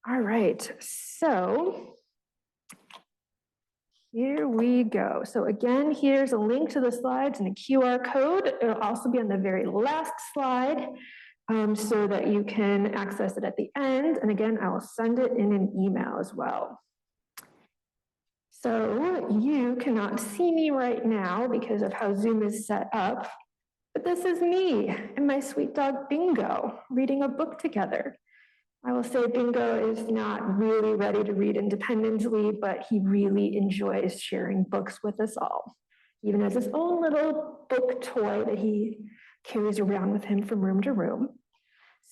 All right, so here we go. So again, here's a link to the slides and a QR code. It'll also be on the very last slide so that you can access it at the end. And again, I will send it in an email as well. So you cannot see me right now because of how Zoom is set up, but this is me and my sweet dog Bingo reading a book together. I will say Bingo is not really ready to read independently, but he really enjoys sharing books with us all. He even has his own little book toy that he carries around with him from room to room.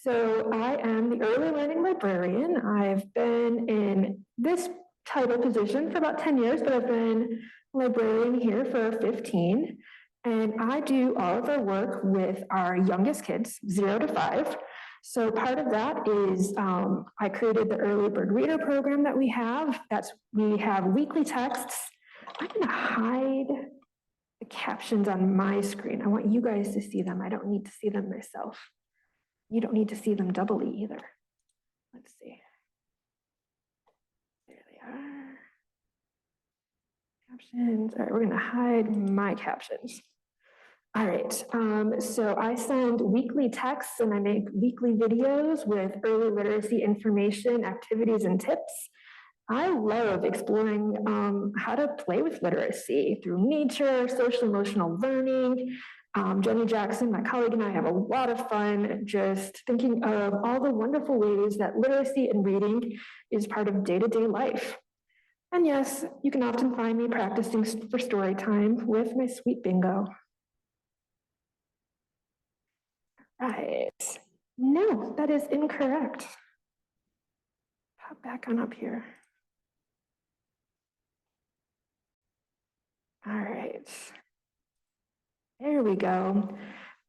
So I am the early learning librarian. I've been in this title position for about 10 years, but I've been a librarian here for 15. And I do all of our work with our youngest kids, 0 to 5. So part of that is I created the early bird reader program that we have. We have weekly texts. I'm gonna hide the captions on my screen. I want you guys to see them. I don't need to see them myself. You don't need to see them doubly either. Let's see. There they are. Captions. All right, we're gonna hide my captions. All right, so I send weekly texts and I make weekly videos with early literacy information, activities, and tips. I love exploring how to play with literacy through nature, social emotional learning. Jenny Jackson, my colleague, and I have a lot of fun just thinking of all the wonderful ways that literacy and reading is part of day-to-day life. And yes, you can often find me practicing for story time with my sweet Bingo. Right. No, that is incorrect. Pop back on up here. All right. There we go.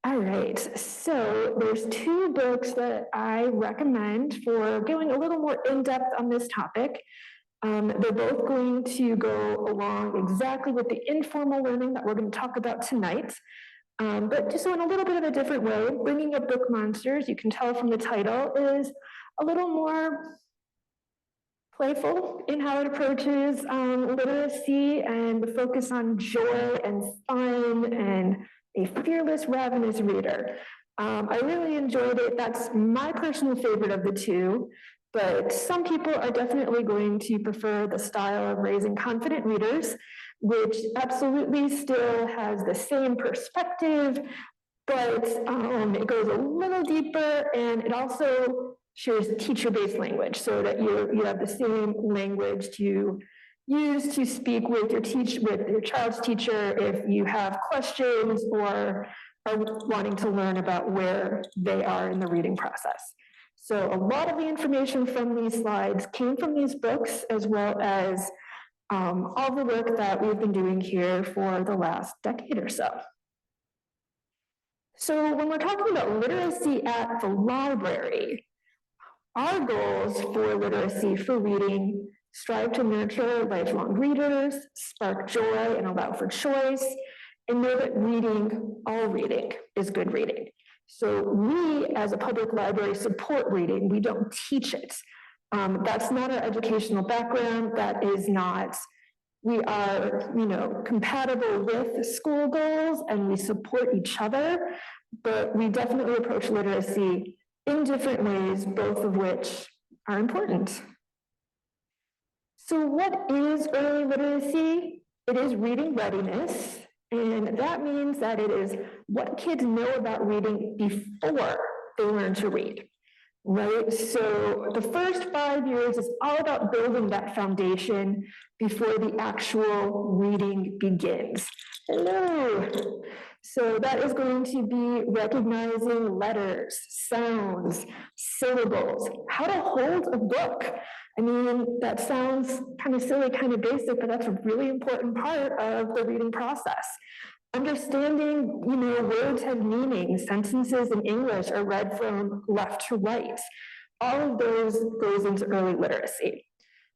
All right, so there's 2 books that I recommend for going a little more in-depth on this topic. They're both going to go along exactly with the informal learning that we're going to talk about tonight. But just in a little bit of a different way, Bringing Up Book Monsters, you can tell from the title, is a little more playful in how it approaches literacy and the focus on joy and fun and a fearless, ravenous reader. I really enjoyed it. That's my personal favorite of the 2, but some people are definitely going to prefer the style of Raising Confident Readers, which absolutely still has the same perspective, but it goes a little deeper, and it also shares teacher-based language so that you have the same language to use to speak with your child's teacher if you have questions or are wanting to learn about where they are in the reading process. So a lot of the information from these slides came from these books, as well as all the work that we've been doing here for the last decade or so. So when we're talking about literacy at the library, our goals for literacy for reading strive to nurture lifelong readers, spark joy and allow for choice, and know that all reading is good reading. So we, as a public library, support reading. We don't teach it. That's not our educational background. That is not, we are, compatible with school goals and we support each other, but we definitely approach literacy in different ways, both of which are important. So what is early literacy? It is reading readiness, and that means that it is what kids know about reading before they learn to read, right? So the first 5 years is all about building that foundation before the actual reading begins. Hello. So that is going to be recognizing letters, sounds, syllables, how to hold a book. I mean, that sounds kind of silly, kind of basic, but that's a really important part of the reading process. Understanding, words have meaning, sentences in English are read from left to right. All of those goes into early literacy.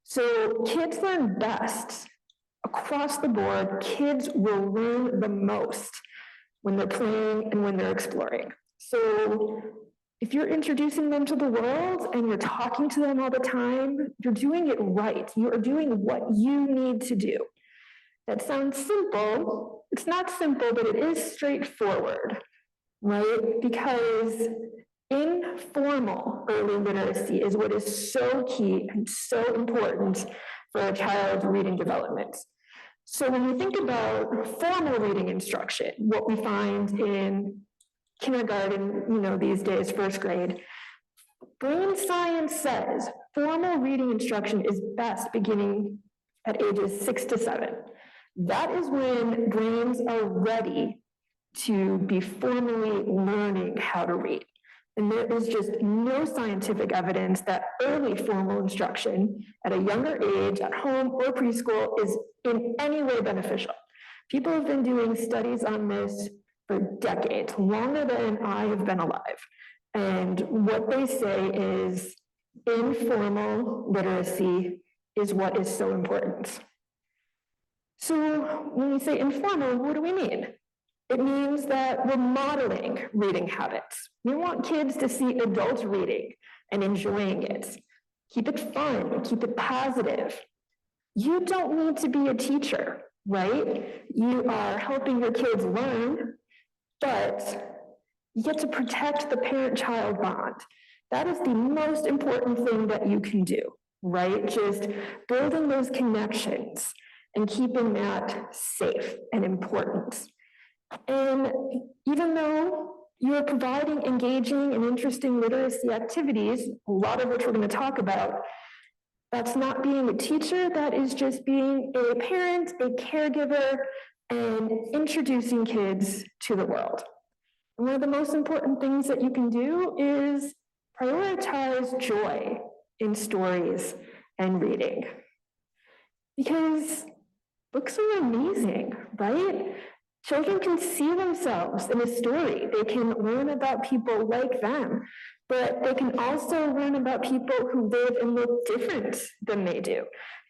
So kids learn best across the board. Kids will learn the most when they're playing and when they're exploring. So If you're introducing them to the world and you're talking to them all the time, you're doing it right. You are doing what you need to do. That sounds simple. It's not simple, but it is straightforward, right? Because informal early literacy is what is so key and so important for a child's reading development. So when we think about formal reading instruction, what we find in kindergarten, these days, first grade, brain science says formal reading instruction is best beginning at ages 6 to 7. That is when brains are ready to be formally learning how to read. And there is just no scientific evidence that early formal instruction at a younger age, at home or preschool, is in any way beneficial. People have been doing studies on this for decades, longer than I have been alive. And what they say is informal literacy is what is so important. So when we say informal, what do we mean? It means that we're modeling reading habits. We want kids to see adults reading and enjoying it. Keep it fun, keep it positive. You don't need to be a teacher, right? You are helping your kids learn, but you get to protect the parent-child bond. That is the most important thing that you can do, right? Just building those connections and keeping that safe and important. And even though you're providing engaging and interesting literacy activities, a lot of which we're going to talk about, that's not being a teacher, that is just being a parent, a caregiver, and introducing kids to the world. And one of the most important things that you can do is prioritize joy in stories and reading. Because books are amazing, right? Children can see themselves in a story. They can learn about people like them, but they can also learn about people who live and look different than they do.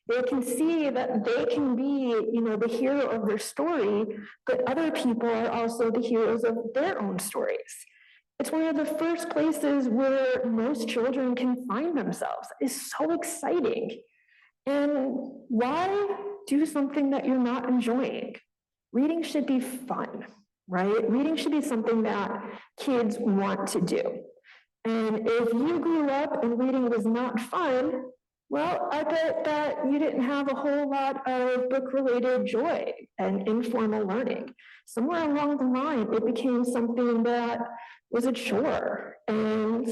They can see that they can be, the hero of their story, but other people are also the heroes of their own stories. It's one of the first places where most children can find themselves. It's so exciting. And why do something that you're not enjoying? Reading should be fun, right? Reading should be something that kids want to do. And if you grew up and reading was not fun, well, I bet that you didn't have a whole lot of book-related joy and informal learning. Somewhere along the line, it became something that was a chore. And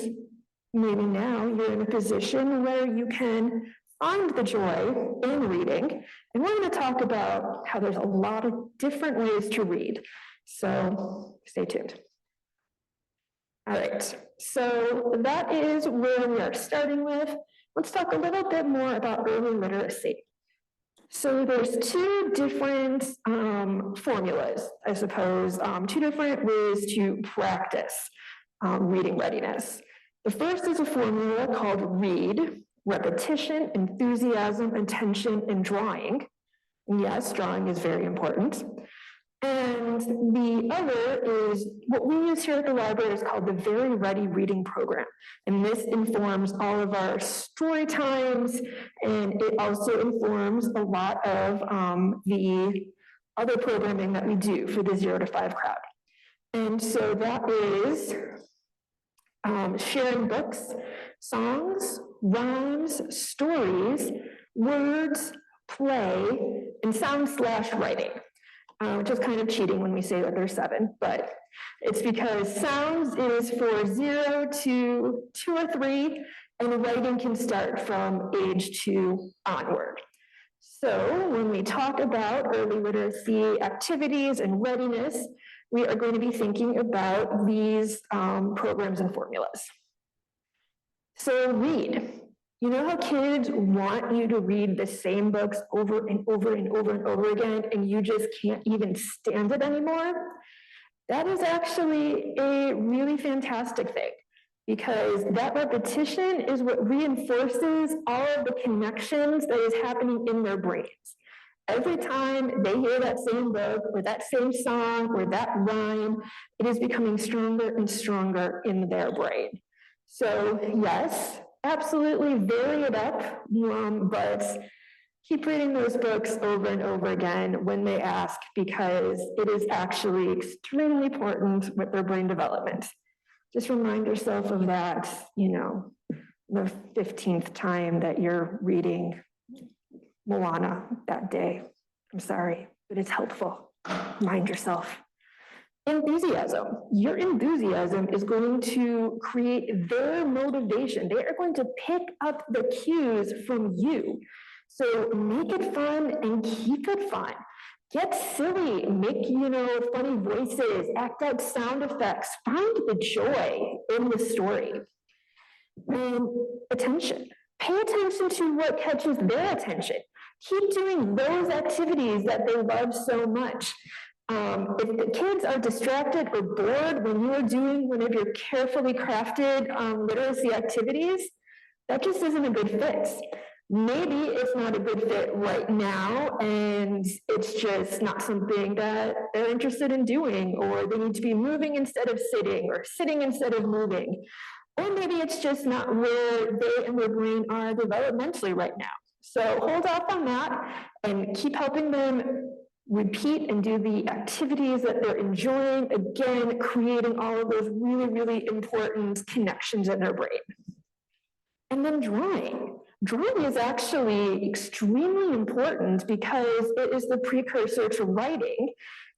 maybe now you're in a position where you can find the joy in reading. And we're going to talk about how there's a lot of different ways to read. So stay tuned. All right, so that is where we are starting with. Let's talk a little bit more about early literacy. So there's two different formulas, I suppose, two different ways to practice reading readiness. The first is a formula called READ, repetition, enthusiasm, attention, and drawing. And yes, drawing is very important. And the other is what we use here at the library is called the Very Ready Reading Program. And this informs all of our story times, and it also informs a lot of the other programming that we do for the 0 to 5 crowd. And so that is sharing books, songs, rhymes, stories, words, play, and sound/writing. Which is kind of cheating when we say that there's 7, but it's because sounds is for 0 to 2 or 3, and writing can start from age 2 onward. So when we talk about early literacy activities and readiness, we are going to be thinking about these programs and formulas. So read. You know how kids want you to read the same books over and over and over and over again, and you just can't even stand it anymore? That is actually a really fantastic thing, because that repetition is what reinforces all of the connections that is happening in their brains. Every time they hear that same book or that same song or that rhyme, it is becoming stronger and stronger in their brain. So yes, absolutely vary it up, but keep reading those books over and over again when they ask, because it is actually extremely important with their brain development. Just remind yourself of that, the 15th time that you're reading Moana that day. I'm sorry, but it's helpful. Remind yourself. Enthusiasm. Your enthusiasm is going to create their motivation. They are going to pick up the cues from you. So make it fun and keep it fun. Get silly, make, funny voices, act out sound effects, find the joy in the story. And attention. Pay attention to what catches their attention. Keep doing those activities that they love so much. If the kids are distracted or bored when you are doing one of your carefully crafted literacy activities, that just isn't a good fit. Maybe it's not a good fit right now, and it's just not something that they're interested in doing, or they need to be moving instead of sitting, or sitting instead of moving. Or maybe it's just not where they and their brain are developmentally right now. So hold off on that and keep helping them repeat and do the activities that they're enjoying, again, creating all of those really, really important connections in their brain. And then drawing. Drawing is actually extremely important because it is the precursor to writing.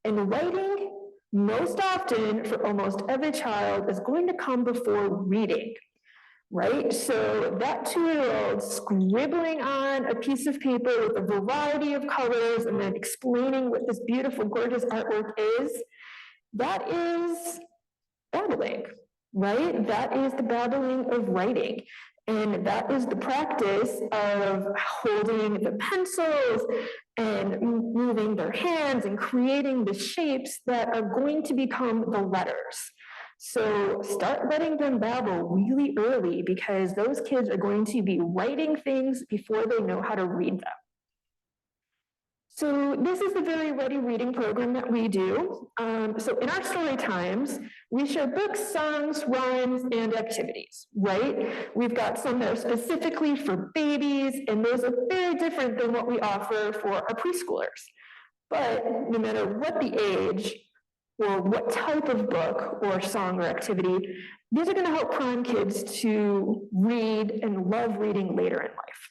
And writing, most often for almost every child, is going to come before reading. Right? So that 2-year-old scribbling on a piece of paper with a variety of colors and then explaining what this beautiful, gorgeous artwork is, that is babbling, right? That is the babbling of writing. And that is the practice of holding the pencils and moving their hands and creating the shapes that are going to become the letters. So start letting them babble really early, because those kids are going to be writing things before they know how to read them. So this is the Very Ready reading program that we do. So in our story times, we share books, songs, rhymes, and activities, right? We've got some that are specifically for babies, and those are very different than what we offer for our preschoolers. But no matter what the age, or what type of book or song or activity, these are going to help prime kids to read and love reading later in life.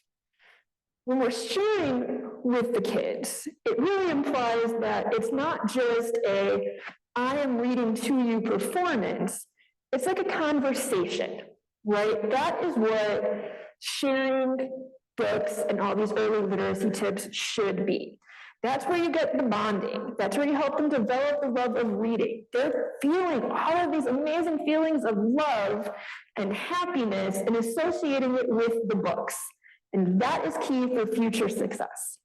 When we're sharing with the kids, it really implies that it's not just a I am reading to you performance. It's like a conversation, right? That is what sharing books and all these early literacy tips should be. That's where you get the bonding. That's where you help them develop the love of reading. They're feeling all of these amazing feelings of love and happiness and associating it with the books. And that is key for future success.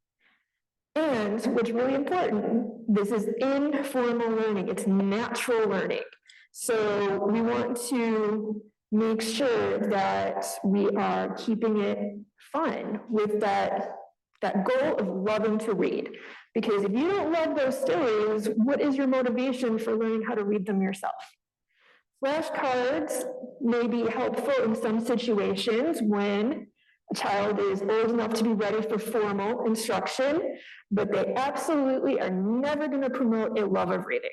And what's really important, this is informal learning. It's natural learning. So we want to make sure that we are keeping it fun with that goal of loving to read. Because if you don't love those stories, what is your motivation for learning how to read them yourself? Flashcards may be helpful in some situations when a child is old enough to be ready for formal instruction, but they absolutely are never going to promote a love of reading.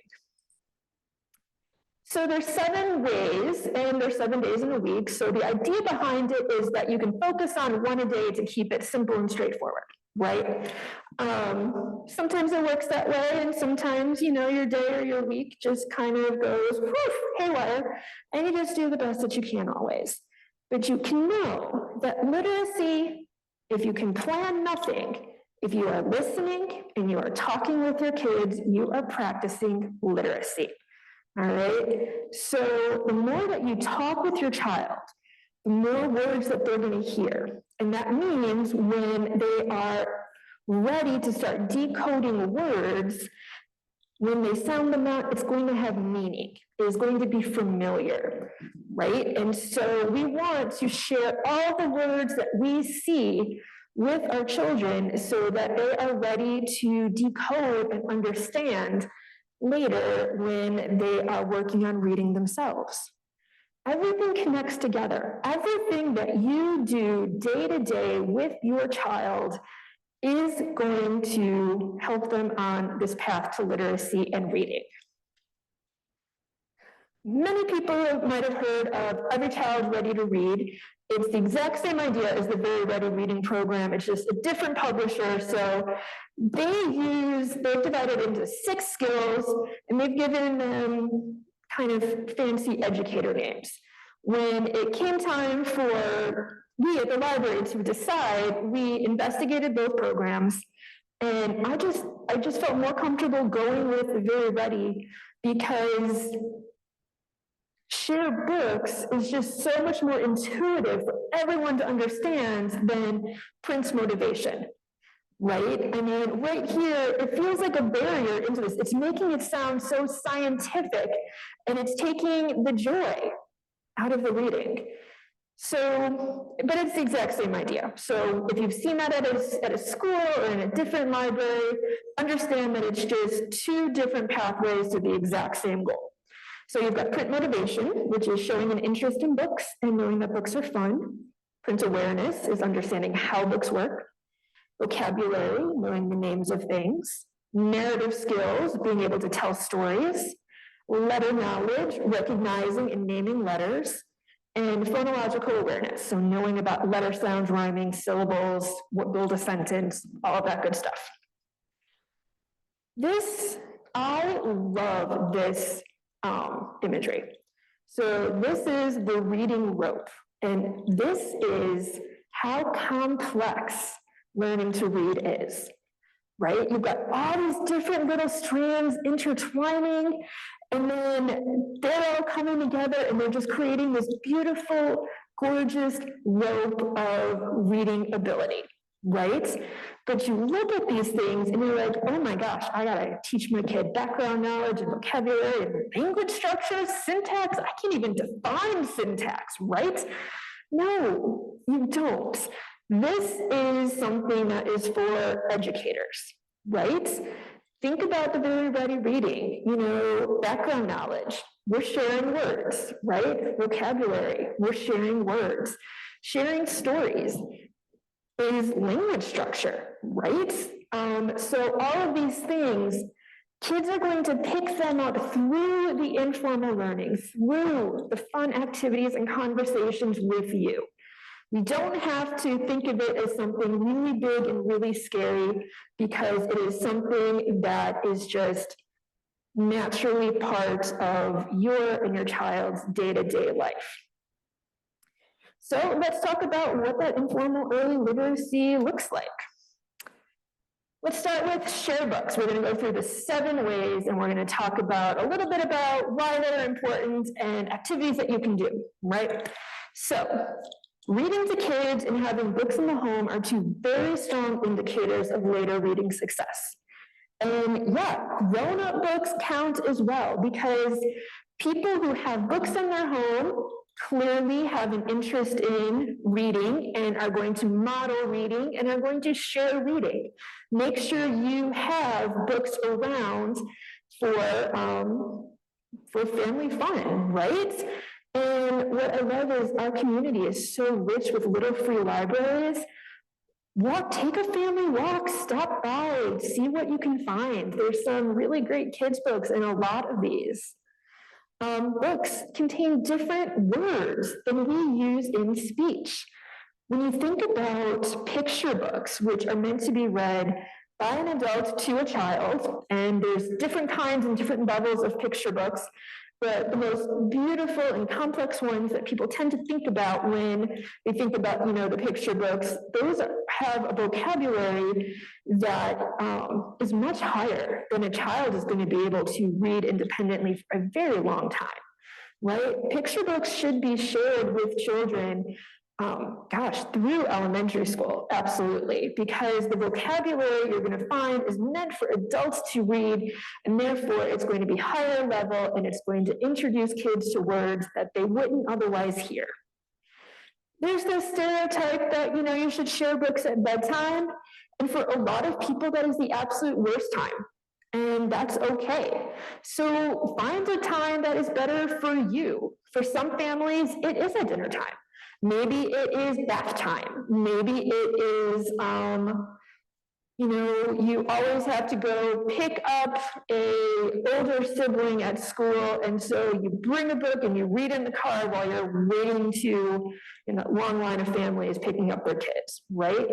So there's 7 ways, and there's 7 days in a week. So the idea behind it is that you can focus on one a day to keep it simple and straightforward, right? Sometimes it works that way, and sometimes, your day or your week just kind of goes haywire, and you just do the best that you can always. But you can know that literacy, if you can plan nothing, if you are listening and you are talking with your kids, you are practicing literacy. All right. So the more that you talk with your child, the more words that they're going to hear. And that means when they are ready to start decoding words, when they sound them out, it's going to have meaning. It is going to be familiar, right? And so we want to share all the words that we see with our children so that they are ready to decode and understand later when they are working on reading themselves. Everything connects together. Everything that you do day to day with your child is going to help them on this path to literacy and reading. Many people might have heard of Every Child Ready to Read. It's the exact same idea as the Very Ready Reading program. It's just a different publisher. So they've divided into 6 skills, and they've given them kind of fancy educator names. When it came time for we at the library to decide, we investigated both programs, and I just felt more comfortable going with the Very Ready because shared books is just so much more intuitive for everyone to understand than Prince motivation, right? I mean, right here, it feels like a barrier into this. It's making it sound so scientific, and it's taking the joy out of the reading. So, but it's the exact same idea. So if you've seen that at a school or in a different library, understand that it's just 2 different pathways to the exact same goal. So you've got print motivation, which is showing an interest in books and knowing that books are fun. Print awareness is understanding how books work. Vocabulary, knowing the names of things. Narrative skills, being able to tell stories. Letter knowledge, recognizing and naming letters. And phonological awareness, so knowing about letter sounds, rhyming, syllables, what build a sentence, all of that good stuff. I love this imagery. So this is the reading rope, and this is how complex learning to read is, right? You've got all these different little strands intertwining, and then they're all coming together, and they're just creating this beautiful, gorgeous rope of reading ability, right? But you look at these things and you're like, oh my gosh, I gotta teach my kid background knowledge and vocabulary and language structures, syntax. I can't even define syntax, right? No, you don't. This is something that is for educators, right? Think about the Very Ready Reading, background knowledge. We're sharing words, right? Vocabulary, we're sharing words. Sharing stories is language structure, right? So all of these things, kids are going to pick them up through the informal learning, through the fun activities and conversations with you. We don't have to think of it as something really big and really scary, because it is something that is just naturally part of your and your child's day-to-day life. So let's talk about what that informal early literacy looks like. Let's start with share books. We're going to go through the 7 ways, and we're going to talk about a little bit about why they're important and activities that you can do, right? So reading to kids and having books in the home are 2 very strong indicators of later reading success. And yeah, grown-up books count as well, because people who have books in their home clearly have an interest in reading and are going to model reading and are going to share reading. Make sure you have books around for family fun, right? And what I love is our community is so rich with little free libraries. Take a family walk, stop by, see what you can find. There's some really great kids books in a lot of these. Books contain different words than we use in speech. When you think about picture books, which are meant to be read by an adult to a child, and there's different kinds and different levels of picture books, but the most beautiful and complex ones that people tend to think about when they think about, the picture books, those have a vocabulary that is much higher than a child is going to be able to read independently for a very long time, right? Picture books should be shared with children through elementary school, absolutely, because the vocabulary you're going to find is meant for adults to read, and therefore it's going to be higher level, and it's going to introduce kids to words that they wouldn't otherwise hear. There's this stereotype that, you should share books at bedtime, and for a lot of people, that is the absolute worst time. And that's okay. So find a time that is better for you. For some families, it is at dinner time. Maybe it is bath time. Maybe it is, you always have to go pick up an older sibling at school, and so you bring a book and you read in the car while you're waiting to, long line of families picking up their kids, right?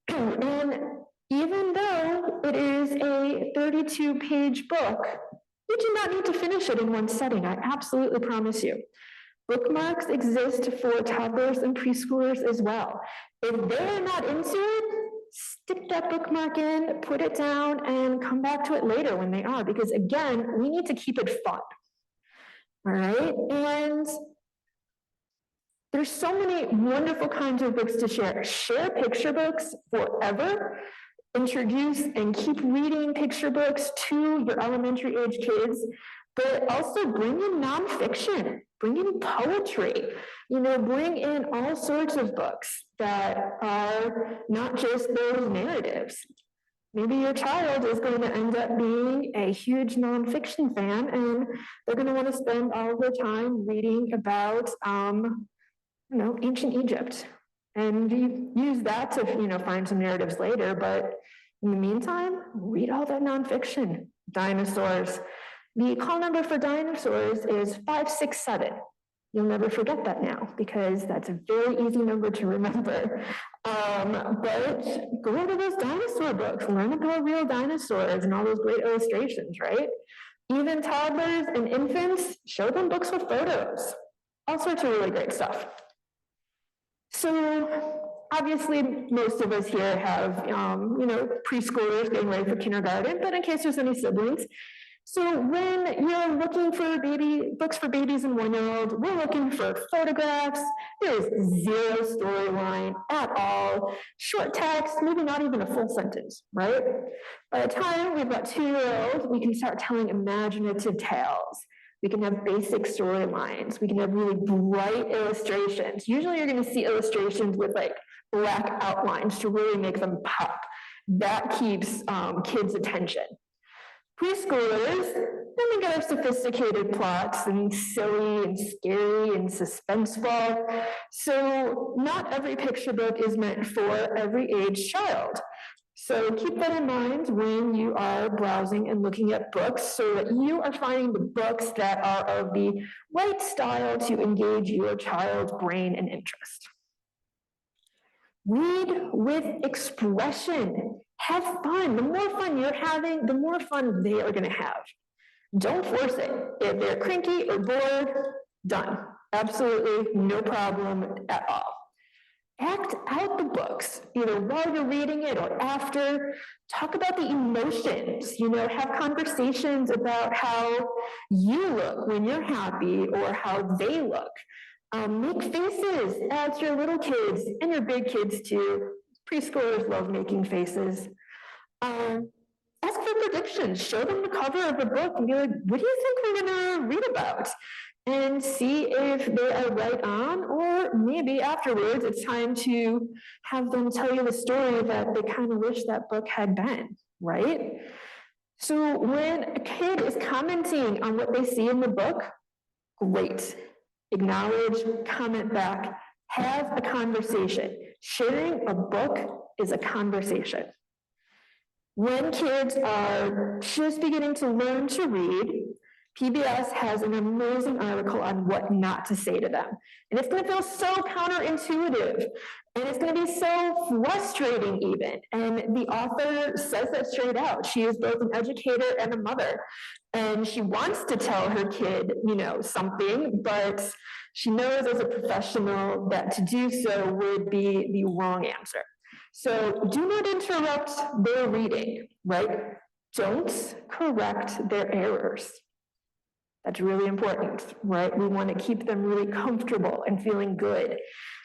And even though it is a 32-page book, you do not need to finish it in one setting, I absolutely promise you. Bookmarks exist for toddlers and preschoolers as well. If they're not into it, stick that bookmark in, put it down, and come back to it later when they are, because again, we need to keep it fun. All right, and there's so many wonderful kinds of books to share. Share picture books forever. Introduce and keep reading picture books to your elementary age kids, but also bring in nonfiction, bring in poetry, bring in all sorts of books that are not just those narratives. Maybe your child is going to end up being a huge nonfiction fan, and they're going to want to spend all of their time reading about, ancient Egypt. And you use that to, find some narratives later, but in the meantime, read all that nonfiction. Dinosaurs. The call number for dinosaurs is 567. You'll never forget that now, because that's a very easy number to remember. But go to those dinosaur books, learn about real dinosaurs and all those great illustrations, right? Even toddlers and infants, show them books with photos. All sorts of really great stuff. So obviously, most of us here have, preschoolers getting ready for kindergarten, but in case there's any siblings. So when you're looking for books for babies and 1-year-olds, we're looking for photographs. There's zero storyline at all. Short text, maybe not even a full sentence, right? By the time we've got 2-year-olds, we can start telling imaginative tales. We can have basic storylines. We can have really bright illustrations. Usually you're going to see illustrations with like black outlines to really make them pop. That keeps kids' attention. Preschoolers, then we get our sophisticated plots and silly and scary and suspenseful. So not every picture book is meant for every age child. So keep that in mind when you are browsing and looking at books, so that you are finding the books that are of the right style to engage your child's brain and interest. Read with expression. Have fun. The more fun you're having, the more fun they are going to have. Don't force it. If they're cranky or bored, done. Absolutely no problem at all. Act out the books, either while you're reading it or after. Talk about the emotions, have conversations about how you look when you're happy or how they look. Make faces at your little kids and your big kids too. Preschoolers love making faces. Ask for predictions. Show them the cover of a book and be like, what do you think we're going to read about? And see if they are right on, or maybe afterwards it's time to have them tell you the story that they kind of wish that book had been, right? So when a kid is commenting on what they see in the book, great. Acknowledge, comment back, have a conversation. Sharing a book is a conversation. When kids are just beginning to learn to read, PBS has an amazing article on what not to say to them. And it's going to feel so counterintuitive, and it's going to be so frustrating even. And the author says that straight out. She is both an educator and a mother. And she wants to tell her kid, something, but she knows as a professional that to do so would be the wrong answer. So do not interrupt their reading, right? Don't correct their errors. That's really important, right? We want to keep them really comfortable and feeling good.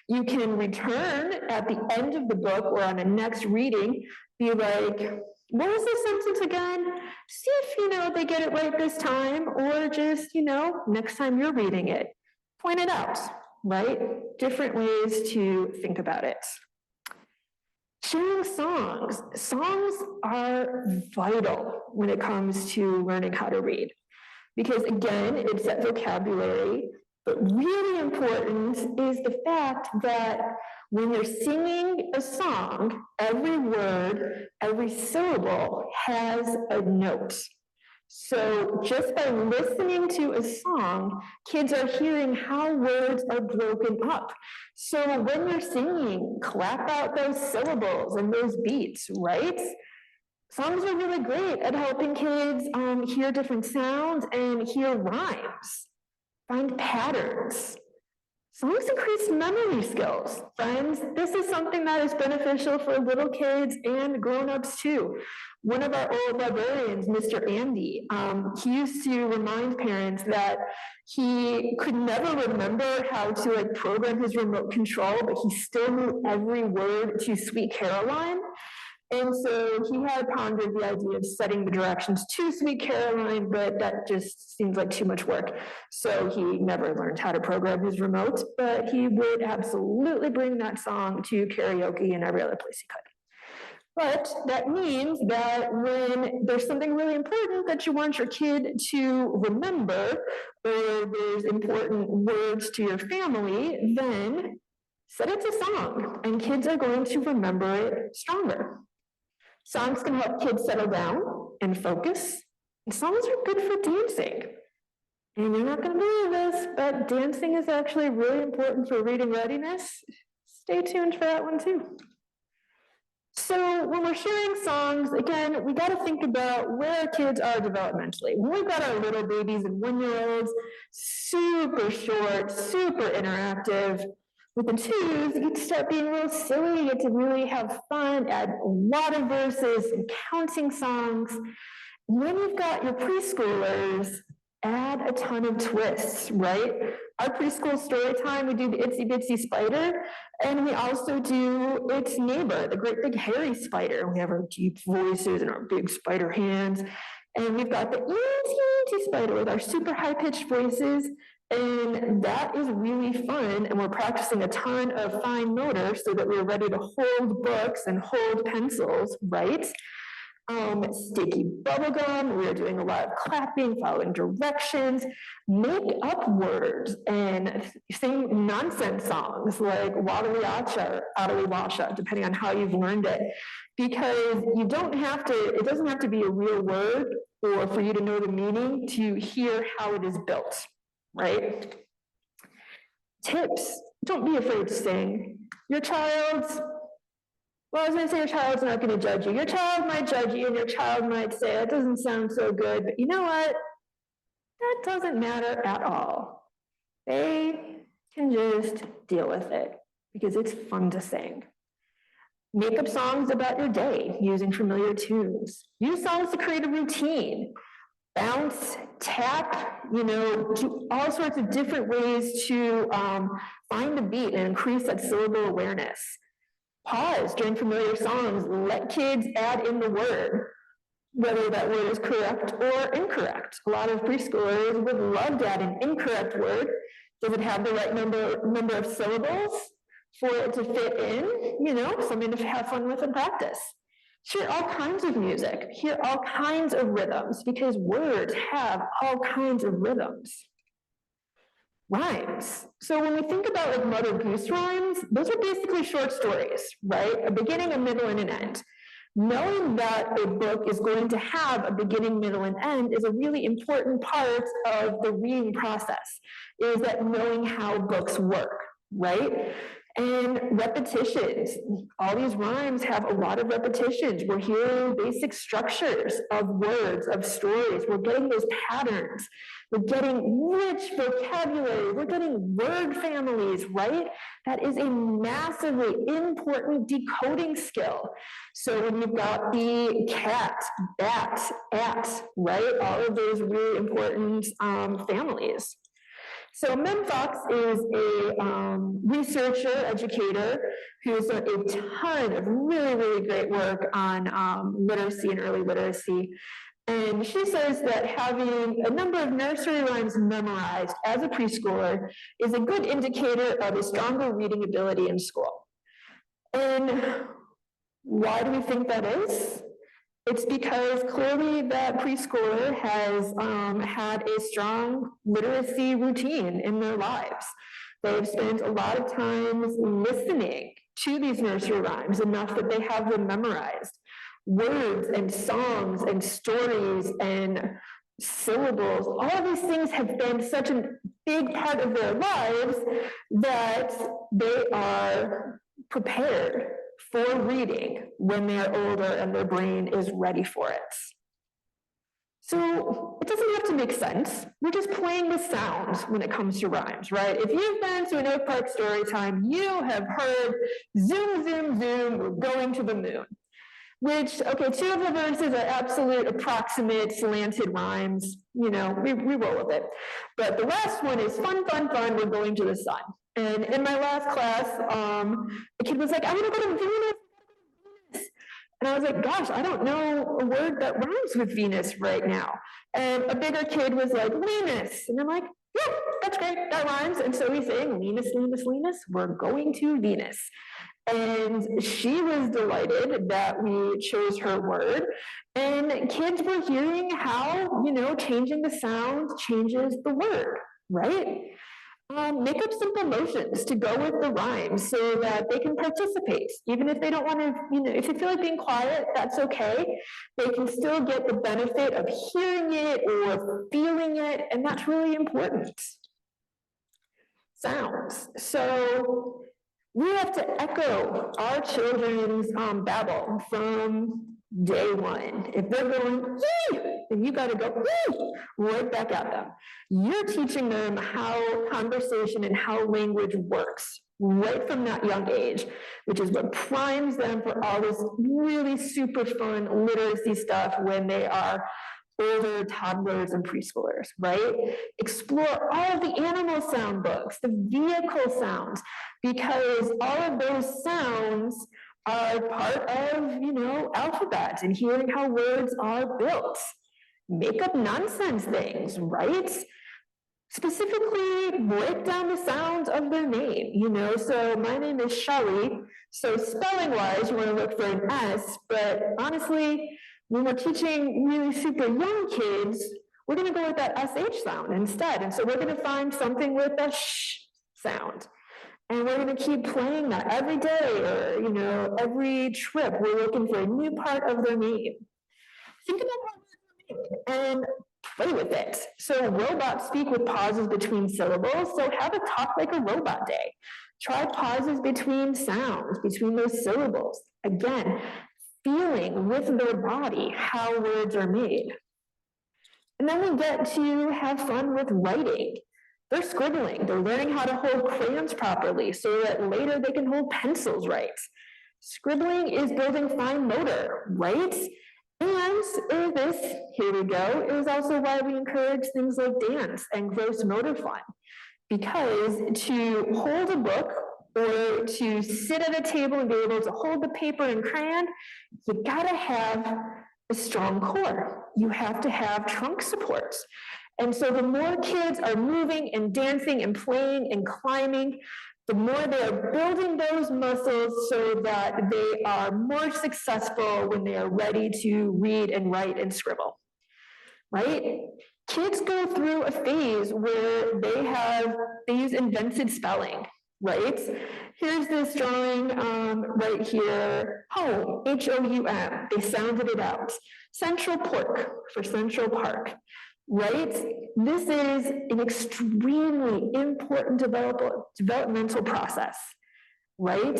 You can return at the end of the book or on the next reading, be like, what was the sentence again? See if, they get it right this time, or just, next time you're reading it, point it out, right? Different ways to think about it. sharing songs. Songs are vital when it comes to learning how to read, because again, it's that vocabulary, but really important is the fact that when you're singing a song, every word, every syllable has a note. So just by listening to a song, kids are hearing how words are broken up. So when you're singing, clap out those syllables and those beats, right? Songs are really great at helping kids hear different sounds and hear rhymes, find patterns. Songs increase memory skills, friends. This is something that is beneficial for little kids and grown-ups too. One of our old librarians, Mr. Andy, he used to remind parents that he could never remember how to program his remote control, but he still knew every word to Sweet Caroline. And so he had pondered the idea of setting the directions to Sweet Caroline, but that just seems like too much work. So he never learned how to program his remote, but he would absolutely bring that song to karaoke and every other place he could. But that means that when there's something really important that you want your kid to remember, or there's important words to your family, then set it to song, and kids are going to remember it stronger. Songs can help kids settle down and focus. And songs are good for dancing. And you're not going to believe this, but dancing is actually really important for reading readiness. Stay tuned for that one too. So when we're sharing songs, again, we got to think about where our kids are developmentally. When we've got our little babies and 1-year-olds, super short, super interactive. With the 2s, you get to start being real silly, you get to really have fun, add a lot of verses and counting songs. When you've got your preschoolers, add a ton of twists, right? Our preschool story time, we do the Itsy Bitsy Spider, and we also do its neighbor, the great big hairy spider. We have our deep voices and our big spider hands, and we've got the itty spider with our super high-pitched voices. And that is really fun, and we're practicing a ton of fine motor so that we're ready to hold books and hold pencils, right? Sticky bubblegum, we're doing a lot of clapping, following directions, make up words, and sing nonsense songs like Wadaliacha or Adaliwasha, depending on how you've learned it. Because you don't have to, it doesn't have to be a real word or for you to know the meaning to hear how it is built. Right? Tips. Don't be afraid to sing. Your child's, well, I was going to say your child's not going to judge you. Your child might judge you, and your child might say, that doesn't sound so good, but you know what? That doesn't matter at all. They can just deal with it because it's fun to sing. Make up songs about your day using familiar tunes. Use songs to create a routine. Bounce, tap, do all sorts of different ways to find the beat and increase that syllable awareness. Pause during familiar songs. Let kids add in the word, whether that word is correct or incorrect. A lot of preschoolers would love to add an incorrect word. Does it have the right number of syllables for it to fit in? Something to have fun with and practice. Hear all kinds of music, hear all kinds of rhythms, because words have all kinds of rhythms. Rhymes. So when we think about Mother Goose rhymes, those are basically short stories, right? A beginning, a middle, and an end. Knowing that a book is going to have a beginning, middle, and end is a really important part of the reading process, is that knowing how books work, right? And repetitions. All these rhymes have a lot of repetitions. We're hearing basic structures of words, of stories. We're getting those patterns. We're getting rich vocabulary. We're getting word families, right? That is a massively important decoding skill. So when you've got the cat, bat, at, right? All of those really important families. So Mem Fox is a researcher, educator, who's done a ton of really, really great work on literacy and early literacy. And she says that having a number of nursery rhymes memorized as a preschooler is a good indicator of a stronger reading ability in school. And Why do we think that is? It's because clearly that preschooler has had a strong literacy routine in their lives. They've spent a lot of time listening to these nursery rhymes enough that they have them memorized. Words and songs and stories and syllables, all of these things have been such a big part of their lives that they are prepared for reading when they're older and their brain is ready for it. So it doesn't have to make sense. We're just playing with sounds when it comes to rhymes, right? If you've been to an Oak Park story time, you have heard zoom, zoom, zoom, we're going to the moon. Which, okay, two of the verses are absolute approximate slanted rhymes. You know, we roll with it. But the last one is fun, fun, fun, we're going to the sun. And in my last class, a kid was like, I want to go to Venus. And I was like, gosh, I don't know a word that rhymes with Venus right now. And a bigger kid was like, Venus. And I'm like, yeah, that's great, that rhymes. And so we sang, Venus, Venus, Venus, we're going to Venus. And she was delighted that we chose her word. And kids were hearing how, you know, changing the sound changes the word, right? Make up simple motions to go with the rhyme so that they can participate. Even if they don't want to, you know, if they feel like being quiet, that's okay. They can still get the benefit of hearing it or feeling it, and that's really important. Sounds. So we have to echo our children's babble from day one. If they're going, yee, then you got to go, yee, right back at them. You're teaching them how conversation and how language works right from that young age, which is what primes them for all this really super fun literacy stuff when they are older toddlers and preschoolers, right? Explore all of the animal sound books, the vehicle sounds, because all of those sounds are part of, you know, alphabet and hearing how words are built. Make up nonsense things, right? Specifically break down the sounds of their name, you know, so my name is Shelley, so spelling wise you want to look for an S, but honestly when we're teaching really super young kids, we're going to go with that SH sound instead. And so we're going to find something with a sh sound. And we're going to keep playing that every day or, you know, every trip. We're looking for a new part of their name. Think about that and play with it. So robots speak with pauses between syllables. So have a talk like a robot day. Try pauses between sounds, between those syllables. Again, feeling with their body how words are made. And then we get to have fun with writing. They're scribbling. They're learning how to hold crayons properly so that later they can hold pencils right. Scribbling is building fine motor, right? And this, here we go, is also why we encourage things like dance and gross motor fun. Because to hold a book or to sit at a table and be able to hold the paper and crayon, you gotta have a strong core. You have to have trunk supports. And so the more kids are moving and dancing and playing and climbing, the more they're building those muscles so that they are more successful when they are ready to read and write and scribble, right? Kids go through a phase where they use invented spelling, right? Here's this drawing right here, home, H-O-U-M, they sounded it out. Central Park for Central Park, right? This is an extremely important developmental process, right?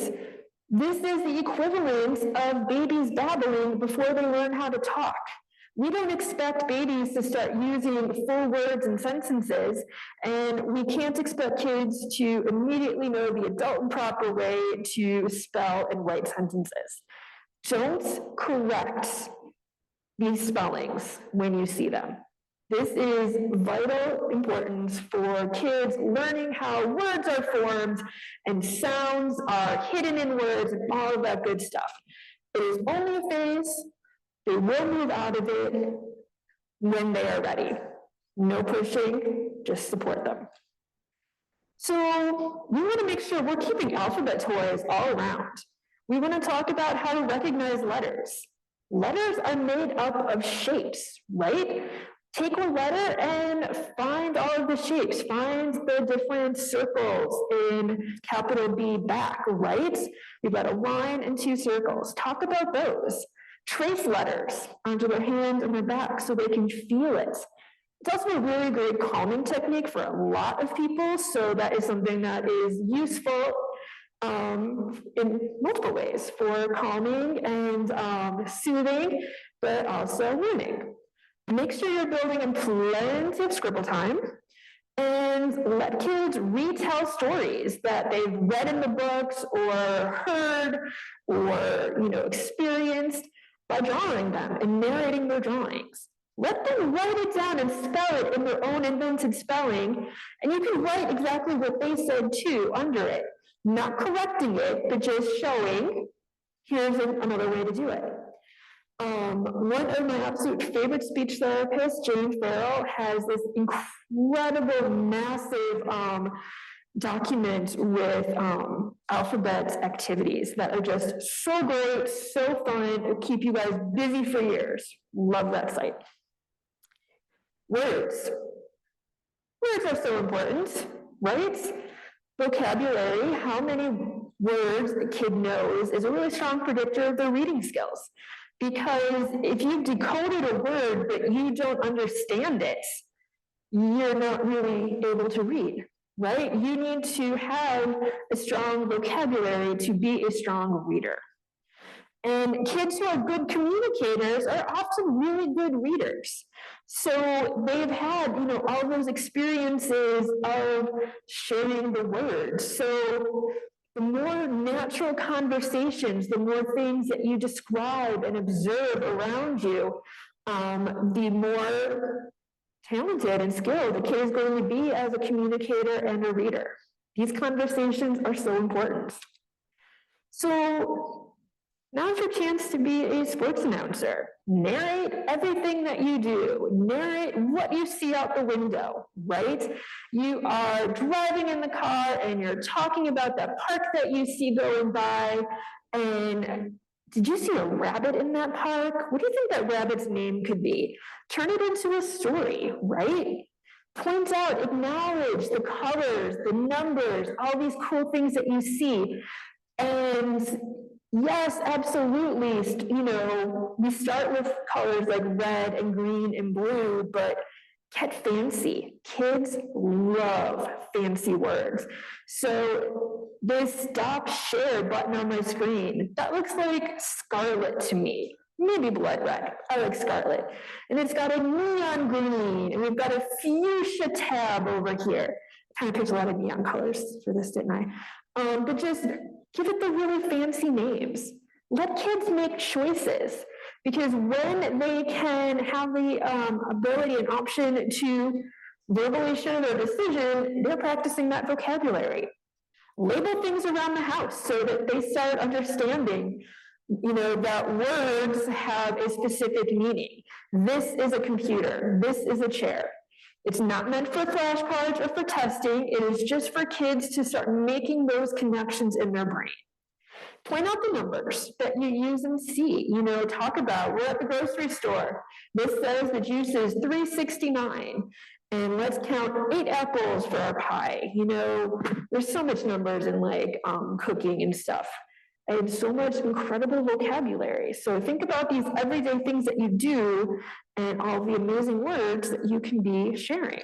This is the equivalent of babies babbling before they learn how to talk. We don't expect babies to start using full words and sentences, and we can't expect kids to immediately know the adult and proper way to spell and write sentences. Don't correct these spellings when you see them. This is vital importance for kids learning how words are formed and sounds are hidden in words and all of that good stuff. It is only a phase. They will move out of it when they are ready. No pushing, just support them. So we want to make sure we're keeping alphabet toys all around. We want to talk about how to recognize letters. Letters are made up of shapes, right? Take a letter and find all of the shapes. Find the different circles in capital B back, right? We've got a line and 2 circles. Talk about those. Trace letters onto their hands and their back so they can feel it. It's also a really great calming technique for a lot of people, so that is something that is useful in multiple ways for calming and soothing, but also learning. Make sure you're building in plenty of scribble time and let kids retell stories that they've read in the books or heard or experienced by drawing them and narrating their drawings. Let them write it down and spell it in their own invented spelling, and you can write exactly what they said too under it, not correcting it, but just showing, here's another way to do it. One of my absolute favorite speech therapists, Jane Farrell, has this incredible, massive document with alphabet activities that are just so great, so fun, it'll keep you guys busy for years. Love that site. Words. Words are so important, right? Vocabulary, how many words the kid knows is a really strong predictor of their reading skills. Because if you've decoded a word but you don't understand it, you're not really able to read, right? You need to have a strong vocabulary to be a strong reader. And kids who are good communicators are often really good readers. So they've had, all those experiences of sharing the words. So the more natural conversations, the more things that you describe and observe around you, the more talented and skilled the kid is going to be as a communicator and a reader. These conversations are so important. So now's your chance to be a sports announcer. Narrate everything that you do. Narrate what you see out the window, right? You are driving in the car and you're talking about that park that you see going by. And did you see a rabbit in that park? What do you think that rabbit's name could be? Turn it into a story, right? Point out, acknowledge the colors, the numbers, all these cool things that you see. And yes, absolutely. We start with colors like red and green and blue, but get fancy. Kids love fancy words. So this stop share button on my screen, that looks like scarlet to me. Maybe blood red. I like scarlet. And it's got a neon green, and we've got a fuchsia tab over here. I kind of picked a lot of neon colors for this, didn't I? But just give it the really fancy names. Let kids make choices, because when they can have the ability and option to verbally share their decision, they're practicing that vocabulary. Label things around the house so that they start understanding, that words have a specific meaning. This is a computer. This is a chair. It's not meant for flashcards or for testing. It is just for kids to start making those connections in their brain. Point out the numbers that you use and see. Talk about, we're at the grocery store. This says the juice is $3.69. And let's count 8 apples for our pie. There's so much numbers in cooking and stuff. And so much incredible vocabulary. So think about these everyday things that you do and all the amazing words that you can be sharing.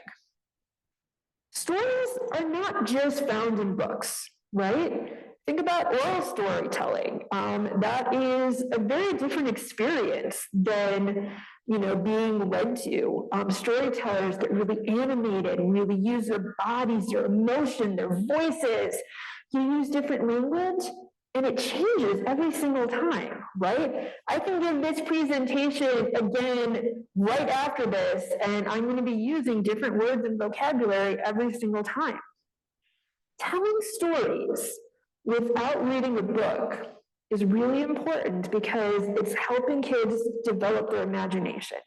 Stories are not just found in books, right? Think about oral storytelling. That is a very different experience than being read to. Storytellers get really animated and really use their bodies, their emotion, their voices. You use different language, and it changes every single time, right? I can give this presentation again right after this, and I'm going to be using different words and vocabulary every single time. Telling stories without reading a book is really important because it's helping kids develop their imagination.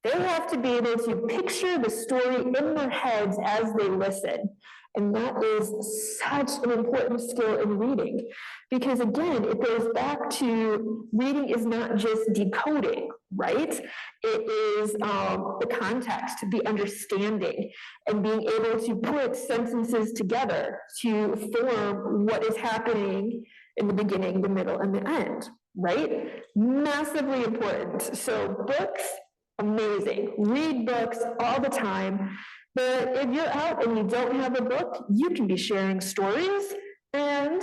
They have to be able to picture the story in their heads as they listen. And that is such an important skill in reading, because again, it goes back to reading is not just decoding, right? It is the context, the understanding, and being able to put sentences together to form what is happening in the beginning, the middle, and the end, right? Massively important. So books, amazing. Read books all the time. But if you're out and you don't have a book, you can be sharing stories, and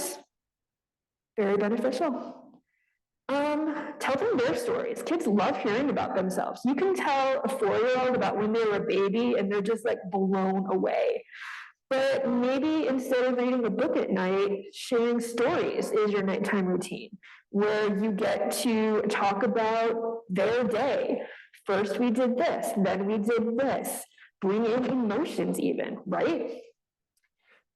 very beneficial. Tell them their stories. Kids love hearing about themselves. You can tell a 4-year-old about when they were a baby and they're just like blown away. But maybe instead of reading a book at night, sharing stories is your nighttime routine, where you get to talk about their day. First we did this, then we did this. Bring in emotions even, right?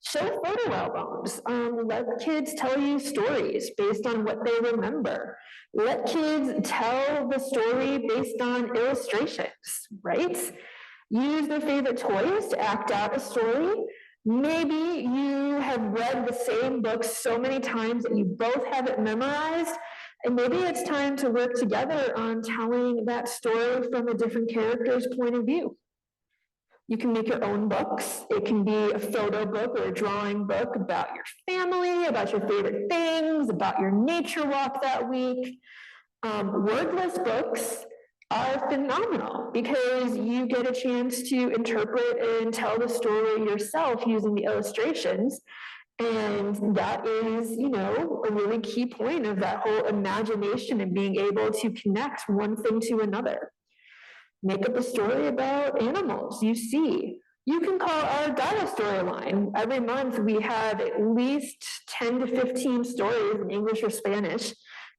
Show photo albums. Let kids tell you stories based on what they remember. Let kids tell the story based on illustrations, right? Use their favorite toys to act out a story. Maybe you have read the same book so many times that you both have it memorized, and maybe it's time to work together on telling that story from a different character's point of view. You can make your own books. It can be a photo book or a drawing book about your family, about your favorite things, about your nature walk that week. Wordless books are phenomenal because you get a chance to interpret and tell the story yourself using the illustrations. And that is, a really key point of that whole imagination and being able to connect one thing to another. Make up a story about animals you see. You can call our dial storyline. Every month we have at least 10 to 15 stories in English or Spanish,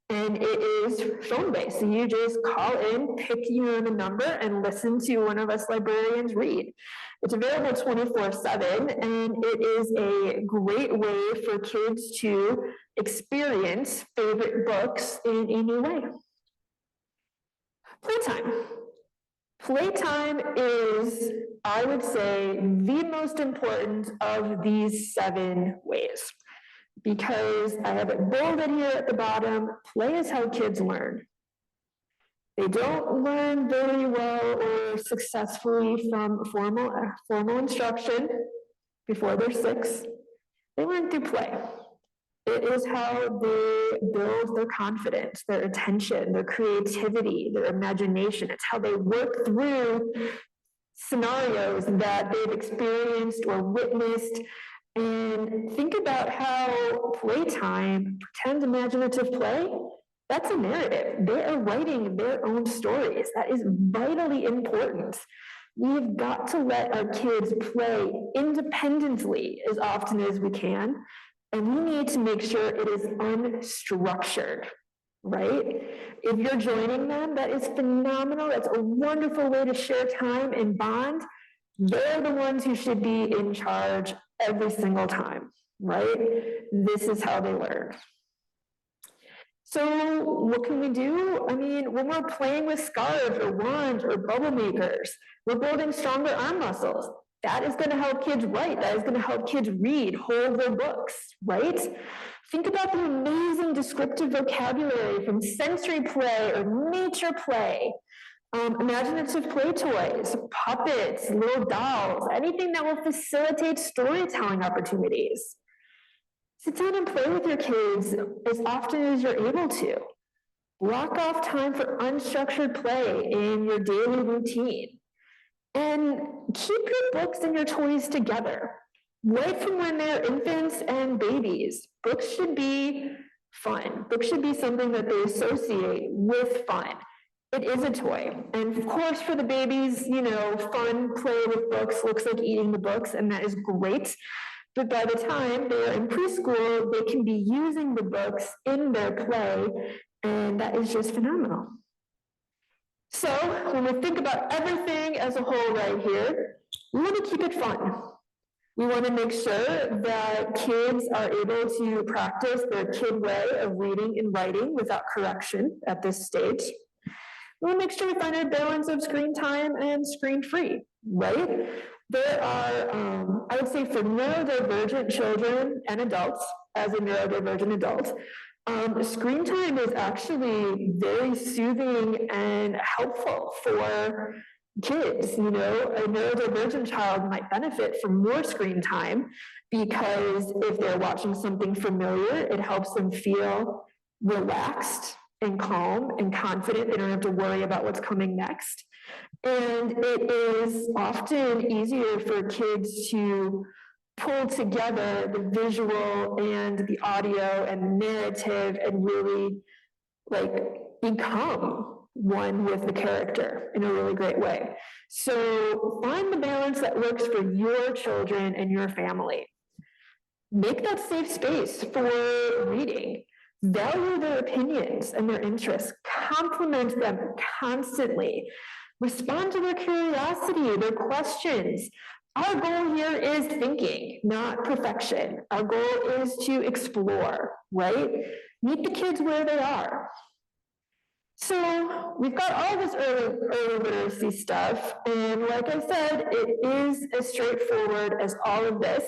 and it is phone-based. So you just call in, pick the number, and listen to one of us librarians read. It's available 24/7, and it is a great way for kids to experience favorite books in a new way. Playtime. Playtime is, I would say, the most important of these 7 ways, because I have it bolded here at the bottom. Play is how kids learn. They don't learn very well or successfully from formal instruction before they're 6. They learn through play. It is how they build their confidence, their attention, their creativity, their imagination. It's how they work through scenarios that they've experienced or witnessed. And think about how playtime, pretend imaginative play, that's a narrative. They are writing their own stories. That is vitally important. We've got to let our kids play independently as often as we can. And we need to make sure it is unstructured, right? If you're joining them, that is phenomenal. That's a wonderful way to share time and bond. They're the ones who should be in charge every single time, right? This is how they learn. So what can we do? I mean, when we're playing with scarves or wands or bubble makers, we're building stronger arm muscles. That is going to help kids write. That is going to help kids read, hold their books, right? Think about the amazing descriptive vocabulary from sensory play or nature play, imaginative play toys, puppets, little dolls, anything that will facilitate storytelling opportunities. Sit down and play with your kids as often as you're able to. Block off time for unstructured play in your daily routine. And keep your books and your toys together. Right from when they're infants and babies, books should be fun. Books should be something that they associate with fun. It is a toy. And of course, for the babies, fun play with books looks like eating the books, and that is great. But by the time they're in preschool, they can be using the books in their play, and that is just phenomenal. So when we think about everything as a whole right here, we want to keep it fun. We want to make sure that kids are able to practice their kid way of reading and writing without correction at this stage. We want to make sure we find a balance of screen time and screen free, right? There are, I would say for neurodivergent children and adults, as a neurodivergent adult, screen time is actually very soothing and helpful for kids. You know, a neurodivergent child might benefit from more screen time because if they're watching something familiar, it helps them feel relaxed and calm and confident. They don't have to worry about what's coming next. And it is often easier for kids to pull together the visual and the audio and the narrative and really like become one with the character in a really great way. So find the balance that works for your children and your family. Make that safe space for reading. Value their opinions and their interests. Compliment them constantly. Respond to their curiosity, their questions. Our goal here is thinking, not perfection. Our goal is to explore, right? Meet the kids where they are. So we've got all this early literacy stuff, and like I said, it is as straightforward as all of this.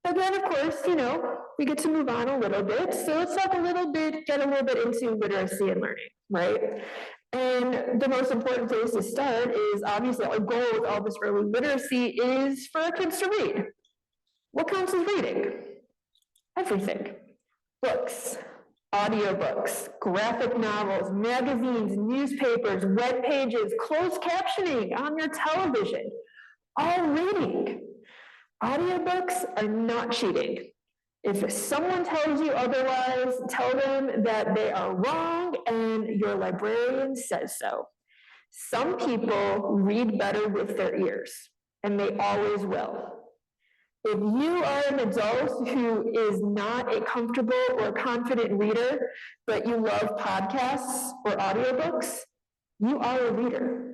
But then, of course, you know, we get to move on a little bit. So let's talk a little bit, get a little bit into literacy and learning, right? And the most important place to start is obviously our goal with all this early literacy is for our kids to read. What counts as reading? Everything. Books, audiobooks, graphic novels, magazines, newspapers, web pages, closed captioning on your television, all reading. Audiobooks are not cheating. If someone tells you otherwise, tell them that they are wrong and your librarian says so. Some people read better with their ears, and they always will. If you are an adult who is not a comfortable or confident reader, but you love podcasts or audiobooks, you are a reader.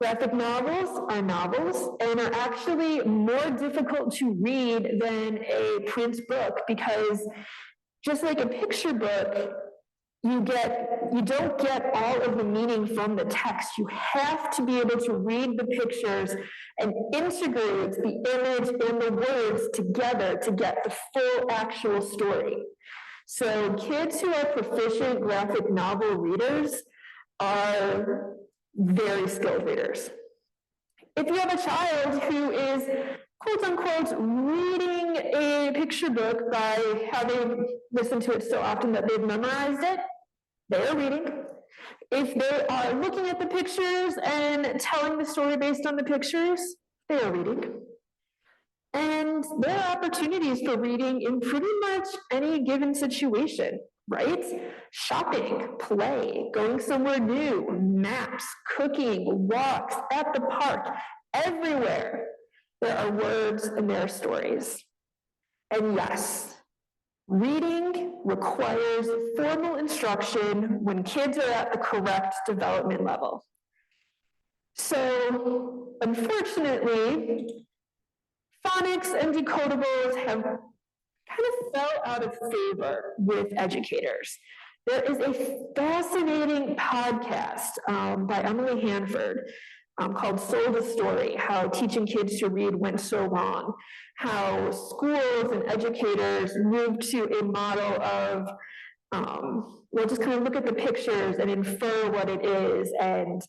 Graphic novels are novels and are actually more difficult to read than a print book because just like a picture book, you don't get all of the meaning from the text. You have to be able to read the pictures and integrate the image and the words together to get the full actual story. So kids who are proficient graphic novel readers are very skilled readers. If you have a child who is quote unquote reading a picture book by having listened to it so often that they've memorized it, they are reading. If they are looking at the pictures and telling the story based on the pictures, they are reading. And there are opportunities for reading in pretty much any given situation, right? Shopping, play, going somewhere new, maps, cooking, walks, at the park, everywhere. There are words and there are stories. And yes, reading requires formal instruction when kids are at the correct development level. So, unfortunately, phonics and decodables have kind of fell out of favor with educators. There is a fascinating podcast by Emily Hanford called Sold a Story, how teaching kids to read went so wrong, how schools and educators moved to a model of, we'll just kind of look at the pictures and infer what it is. And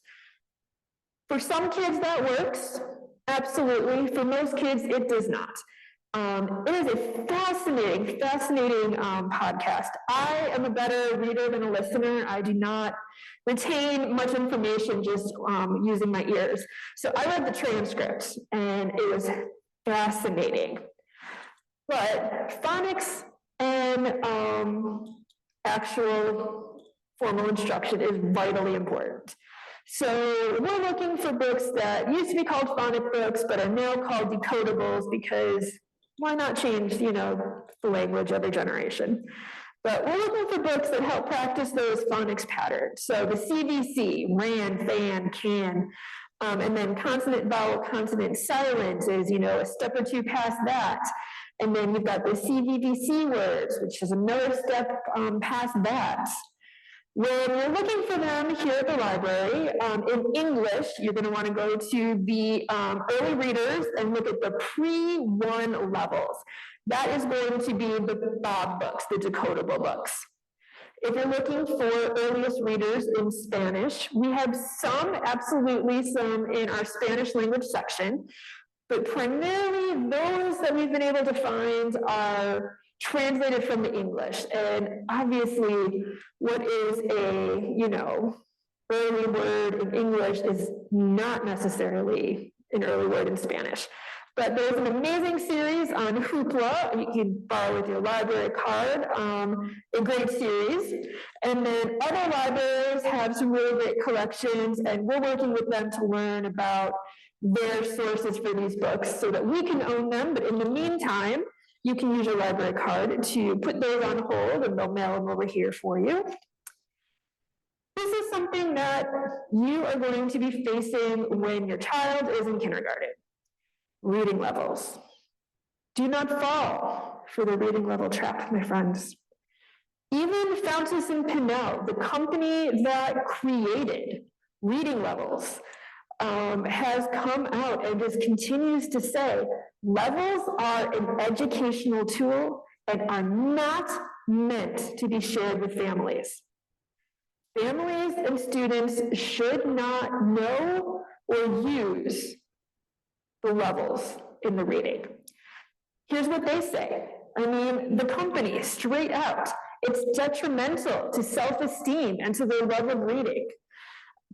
for some kids that works, absolutely. For most kids, it does not. It is a fascinating podcast. I am a better reader than a listener. I do not retain much information just using my ears. So I read the transcript and it was fascinating. But phonics and actual formal instruction is vitally important. So we're looking for books that used to be called phonic books, but are now called decodables because why not change, the language every generation? But we're looking for books that help practice those phonics patterns. So the CVC, ran, fan, can, and then consonant, vowel, consonant, silent is, a step or two past that. And then you've got the CVVC words, which is another step past that. When you're looking for them here at the library, in English, you're going to want to go to the early readers and look at the pre-1 levels. That is going to be the Bob books, the decodable books. If you're looking for earliest readers in Spanish, we have some, absolutely some, in our Spanish language section, but primarily those that we've been able to find are translated from the English. And obviously, what is a, early word in English is not necessarily an early word in Spanish. But there's an amazing series on Hoopla. You can borrow with your library card, a great series. And then other libraries have some really great collections, and we're working with them to learn about their sources for these books so that we can own them. But in the meantime, you can use your library card to put those on hold, and they'll mail them over here for you. This is something that you are going to be facing when your child is in kindergarten. Reading levels. Do not fall for the reading level trap, my friends. Even Fountas and Pinnell, the company that created reading levels, has come out and just continues to say levels are an educational tool and are not meant to be shared with families. Families and students should not know or use the levels in the reading. Here's what they say. I mean, the company, straight out, it's detrimental to self-esteem and to their love of reading.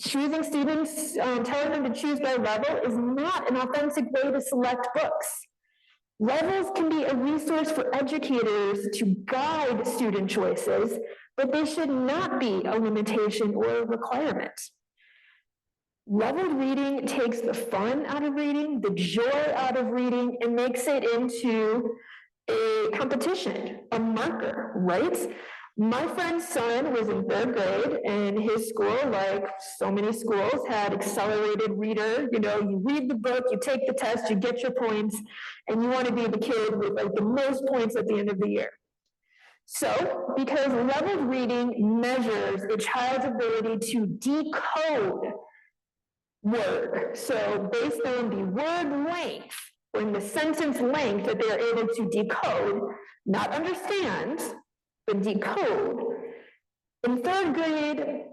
Choosing students, telling them to choose by level is not an authentic way to select books. Levels can be a resource for educators to guide student choices, but they should not be a limitation or a requirement. Leveled reading takes the fun out of reading, the joy out of reading, and makes it into a competition, a marker, right? My friend's son was in 3rd grade, and his school, like so many schools, had accelerated reader. You read the book, you take the test, you get your points, and you want to be the kid with like the most points at the end of the year. So, because leveled reading measures a child's ability to decode word. So based on the word length, or in the sentence length that they're able to decode, not understand, but decode. In 3rd grade,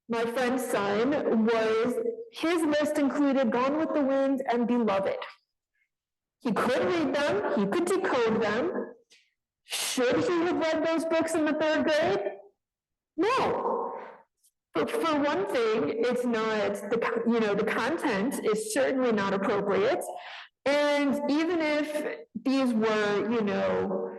my friend's son his list included Gone with the Wind and Beloved. He could read them, he could decode them. Should he have read those books in the 3rd grade? No. But for one thing, it's not, the content is certainly not appropriate. And even if these were,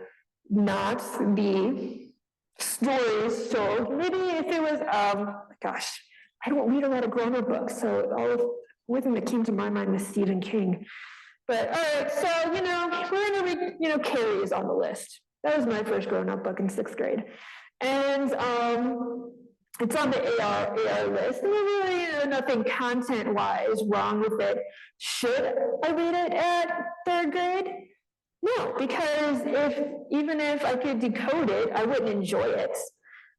not the stories told, maybe if it was, I don't read a lot of grown-up books, so the only thing that came to my mind was Stephen King. But all right, so, we're going to read, Carrie is on the list. That was my first grown-up book in 6th grade. And it's on the AR list, and there's really nothing content-wise wrong with it. Should I read it at 3rd grade? No, because even if I could decode it, I wouldn't enjoy it,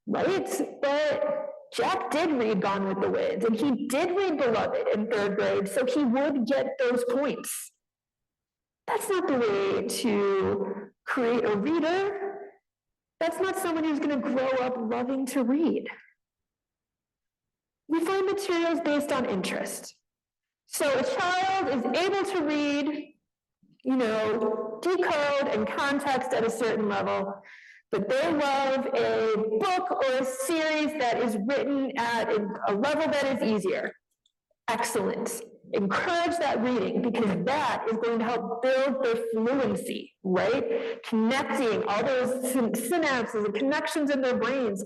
right? But Jack did read Gone with the Wind, and he did read Beloved in 3rd grade, so he would get those points. That's not the way to create a reader. That's not someone who's going to grow up loving to read. We find materials based on interest. So a child is able to read, decode and context at a certain level, but they love a book or a series that is written at a level that is easier. Excellent. Encourage that reading, because that is going to help build their fluency, right? Connecting all those synapses and connections in their brains.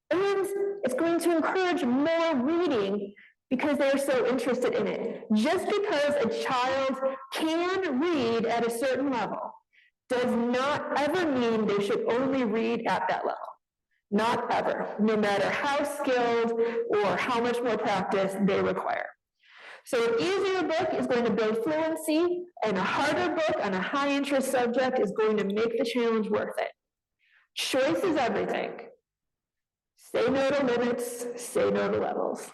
And it's going to encourage more reading because they're so interested in it. Just because a child can read at a certain level does not ever mean they should only read at that level. Not ever, no matter how skilled or how much more practice they require. So an easier book is going to build fluency, and a harder book on a high interest subject is going to make the challenge worth it. Choice is everything. Say no to limits, say no to levels.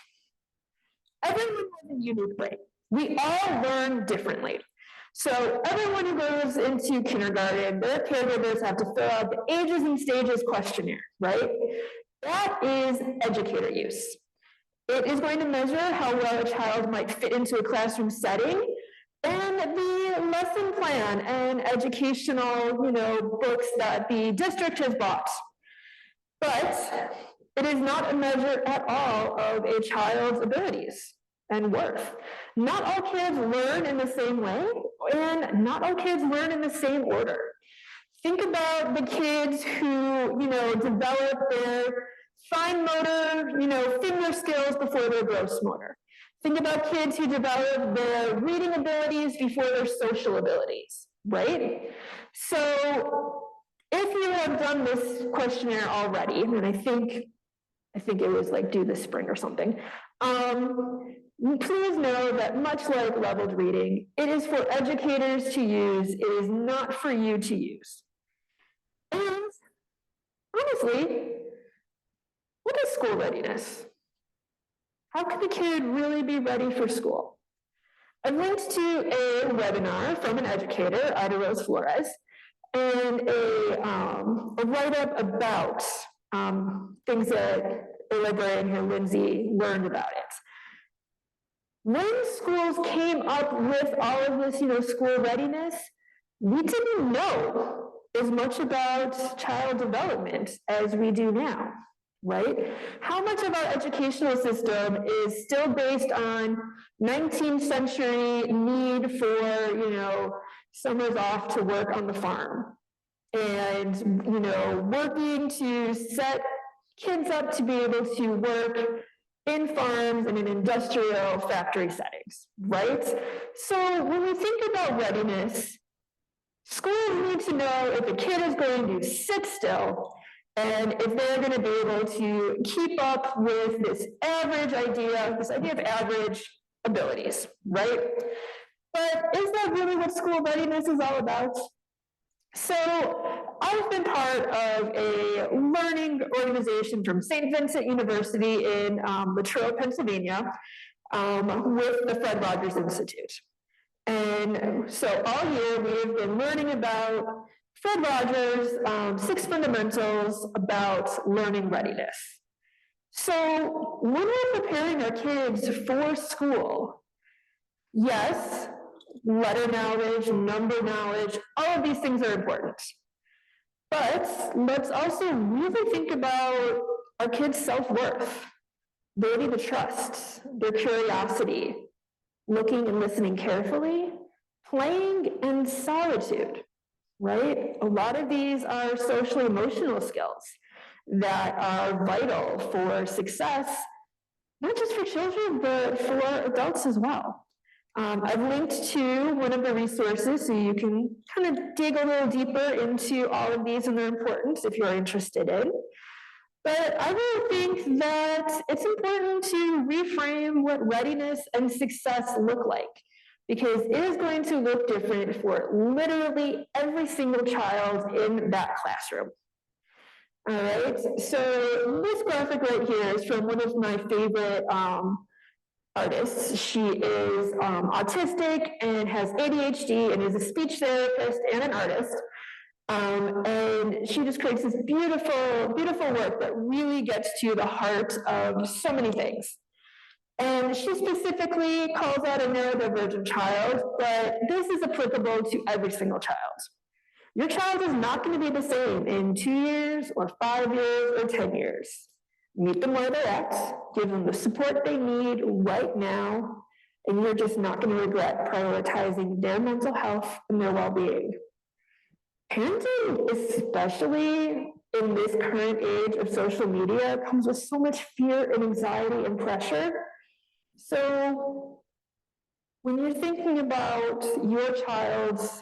Everyone has a unique way. We all learn differently. So everyone who goes into kindergarten, their caregivers have to fill out the ages and stages questionnaire, right? That is educator use. It is going to measure how well a child might fit into a classroom setting, and the lesson plan and educational, books that the district has bought. But it is not a measure at all of a child's abilities and worth. Not all kids learn in the same way, and not all kids learn in the same order. Think about the kids who, develop their fine motor, finger skills before their gross motor. Think about kids who develop their reading abilities before their social abilities, right? So if you have done this questionnaire already, and I think it was like due this spring or something, please know that much like leveled reading, it is for educators to use, it is not for you to use. And honestly, what is school readiness? How can a kid really be ready for school? I linked to a webinar from an educator, Ida Rose Flores, and a write-up about things that a librarian here, Lindsay, learned about it. When schools came up with all of this, school readiness, we didn't know as much about child development as we do now, right? How much of our educational system is still based on 19th century need for, summers off to work on the farm and, working to set kids up to be able to work in farms and in industrial factory settings, right? So when we think about readiness, schools need to know if a kid is going to sit still and if they're going to be able to keep up with this idea of average abilities, right? But is that really what school readiness is all about? So I've been part of a learning organization from St. Vincent University in Latrobe, Pennsylvania, with the Fred Rogers Institute. And so all year we've been learning about Fred Rogers' 6 fundamentals about learning readiness. So when we're preparing our kids for school, yes, letter knowledge, number knowledge, all of these things are important. But let's also really think about our kids' self-worth, ability to trust, their curiosity, looking and listening carefully, playing, and solitude, right? A lot of these are social emotional skills that are vital for success, not just for children, but for adults as well. I've linked to one of the resources so you can kind of dig a little deeper into all of these and their importance if you're interested in. But I really think that it's important to reframe what readiness and success look like, because it is going to look different for literally every single child in that classroom. All right, so this graphic right here is from one of my favorite artists. She is autistic and has ADHD and is a speech therapist and an artist. And she just creates this beautiful, beautiful work that really gets to the heart of so many things. And she specifically calls out a neurodivergent child, but this is applicable to every single child. Your child is not going to be the same in 2 years or 5 years or 10 years. Meet them where they're at, give them the support they need right now, and you're just not going to regret prioritizing their mental health and their well-being. Parenting, especially in this current age of social media, comes with so much fear and anxiety and pressure. So when you're thinking about your child's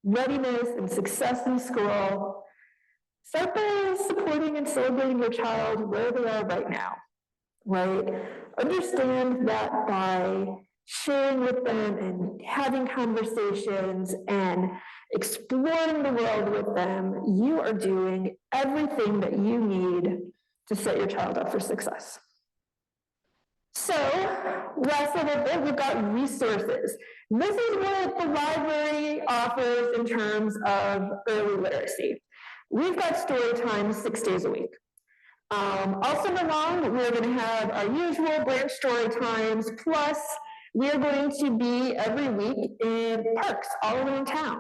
readiness and success in school, start by supporting and celebrating your child where they are right now, right? Understand that by sharing with them and having conversations and exploring the world with them, you are doing everything that you need to set your child up for success. So, last little bit, we've got resources. This is what the library offers in terms of early literacy. We've got story time 6 days a week. All summer long, we're going to have our usual branch story times, plus we are going to be every week in parks all around town.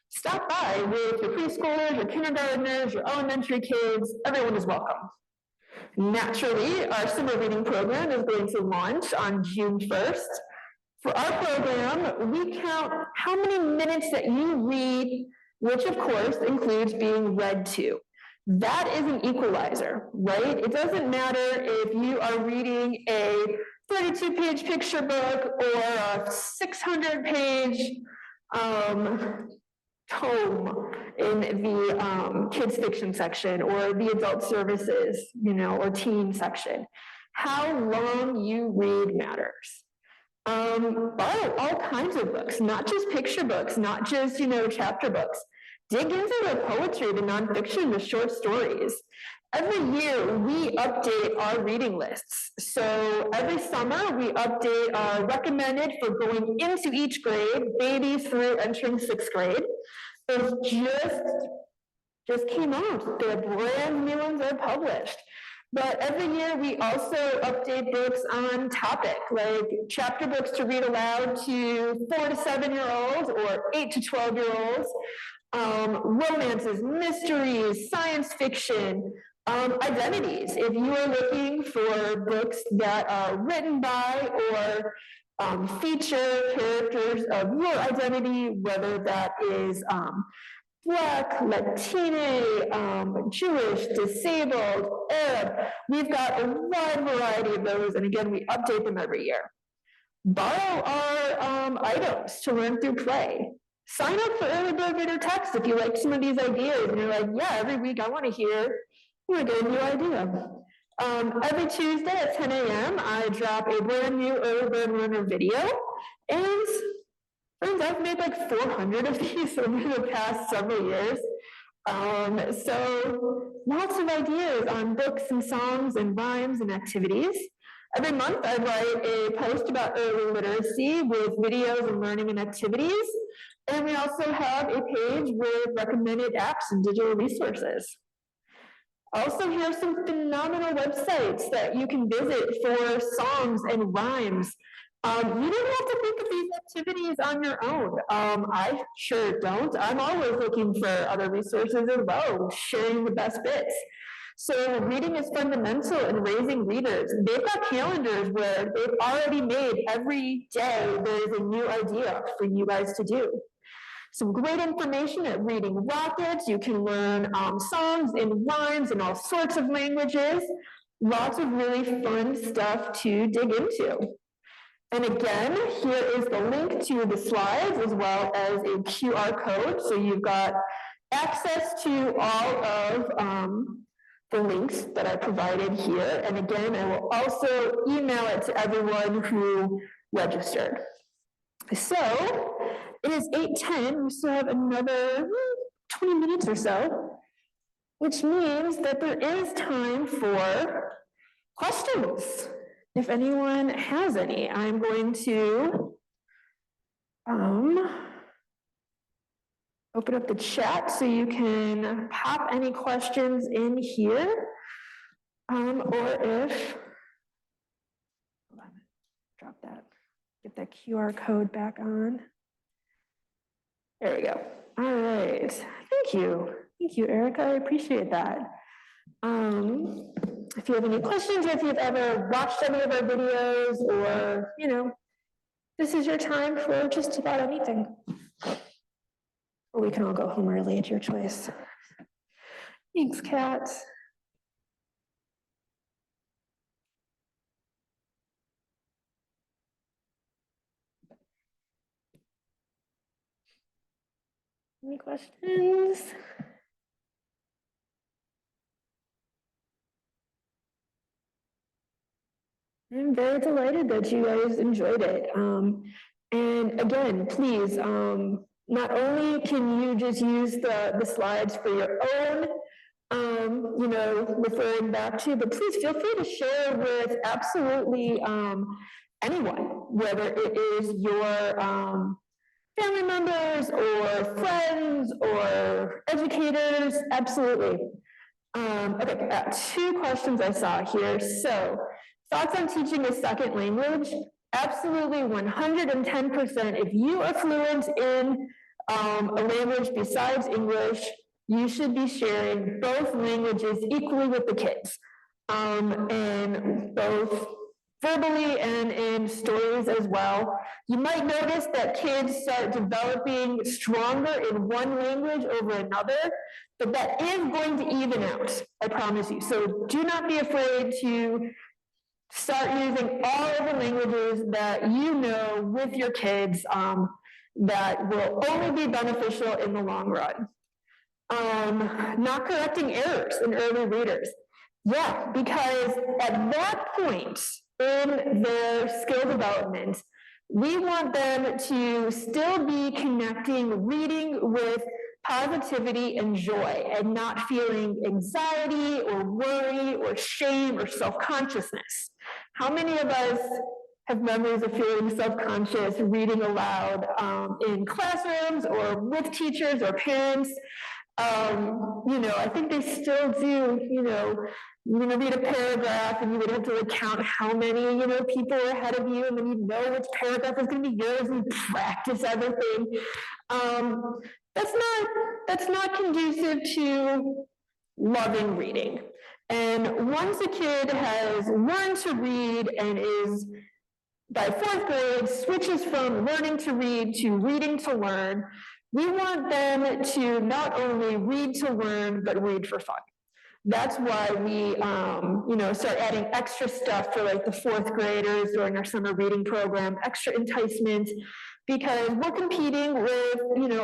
Stop by with your preschoolers, your kindergartners, your elementary kids. Everyone is welcome. Naturally, our summer reading program is going to launch on June 1st. For our program, we count how many minutes that you read, which of course includes being read to. That is an equalizer, right? It doesn't matter if you are reading a 32-page picture book or a 600-page tome in the kids fiction section or the adult services, or teen section. How long you read matters. Borrow all kinds of books, not just picture books, not just, chapter books. Dig into the poetry, the nonfiction, the short stories. Every year, we update our reading lists. So every summer, we update our recommended for going into each grade, babies through entering 6th grade. Those just came out. They're brand new ones are published. But every year, we also update books on topic, like chapter books to read aloud to 4 to 7-year-olds or 8 to 12-year-olds. Romances, mysteries, science fiction, identities. If you are looking for books that are written by or feature characters of your identity, whether that is Black, Latine, Jewish, disabled, Arab, we've got a wide variety of those, and again, we update them every year. Borrow our items to learn through play. Sign up for early bird reader text if you like some of these ideas and you're like, yeah, every week I want to get a new idea. Every Tuesday at 10 a.m., I drop a brand new early bird learner video, and friends, I've made like 400 of these over the past several years. So lots of ideas on books and songs and rhymes and activities. Every month, I write a post about early literacy with videos and learning and activities. And we also have a page with recommended apps and digital resources. Also, here are some phenomenal websites that you can visit for songs and rhymes. You don't have to think of these activities on your own. I sure don't. I'm always looking for other resources as well, sharing the best bits. So reading is fundamental in raising readers. They've got calendars where they've already made every day there is a new idea for you guys to do. Some great information at Reading Rockets. You can learn songs and rhymes in all sorts of languages. Lots of really fun stuff to dig into. And again, here is the link to the slides as well as a QR code. So you've got access to all of the links that I provided here. And again, I will also email it to everyone who registered. So it is 8:10. We still have another 20 minutes or so, which means that there is time for questions. If anyone has any, I'm going to open up the chat so you can pop any questions in here, or if, hold on, drop that, get that QR code back on. There we go. All right, thank you, Erica, I appreciate that. If you have any questions, or if you've ever watched any of our videos, or, this is your time for just about anything. Or we can all go home early at your choice. Thanks, Kat. Any questions? I'm very delighted that you guys enjoyed it. And again, please, not only can you just use the slides for your own referring back to, but please feel free to share with absolutely anyone, whether it is your family members or friends or educators, absolutely. Okay, 2 questions I saw here. So, thoughts on teaching a second language? Absolutely, 110%. If you are fluent in a language besides English, you should be sharing both languages equally with the kids, and both verbally and in stories as well. You might notice that kids start developing stronger in one language over another, but that is going to even out, I promise you. So do not be afraid to start using all of the languages that you know with your kids, that will only be beneficial in the long run. Not correcting errors in early readers. Yeah, because at that point in their skill development, we want them to still be connecting reading with positivity and joy and not feeling anxiety or worry or shame or self-consciousness. How many of us have memories of feeling self-conscious reading aloud in classrooms or with teachers or parents? I think they still do, read a paragraph and you would have to count how many, people are ahead of you, and then you know which paragraph is going to be yours and practice everything. That's not conducive to loving reading. And once a kid has learned to read and is, by 4th grade, switches from learning to read to reading to learn, we want them to not only read to learn, but read for fun. That's why we, start adding extra stuff for the 4th graders during our summer reading program, extra enticement, because we're competing with,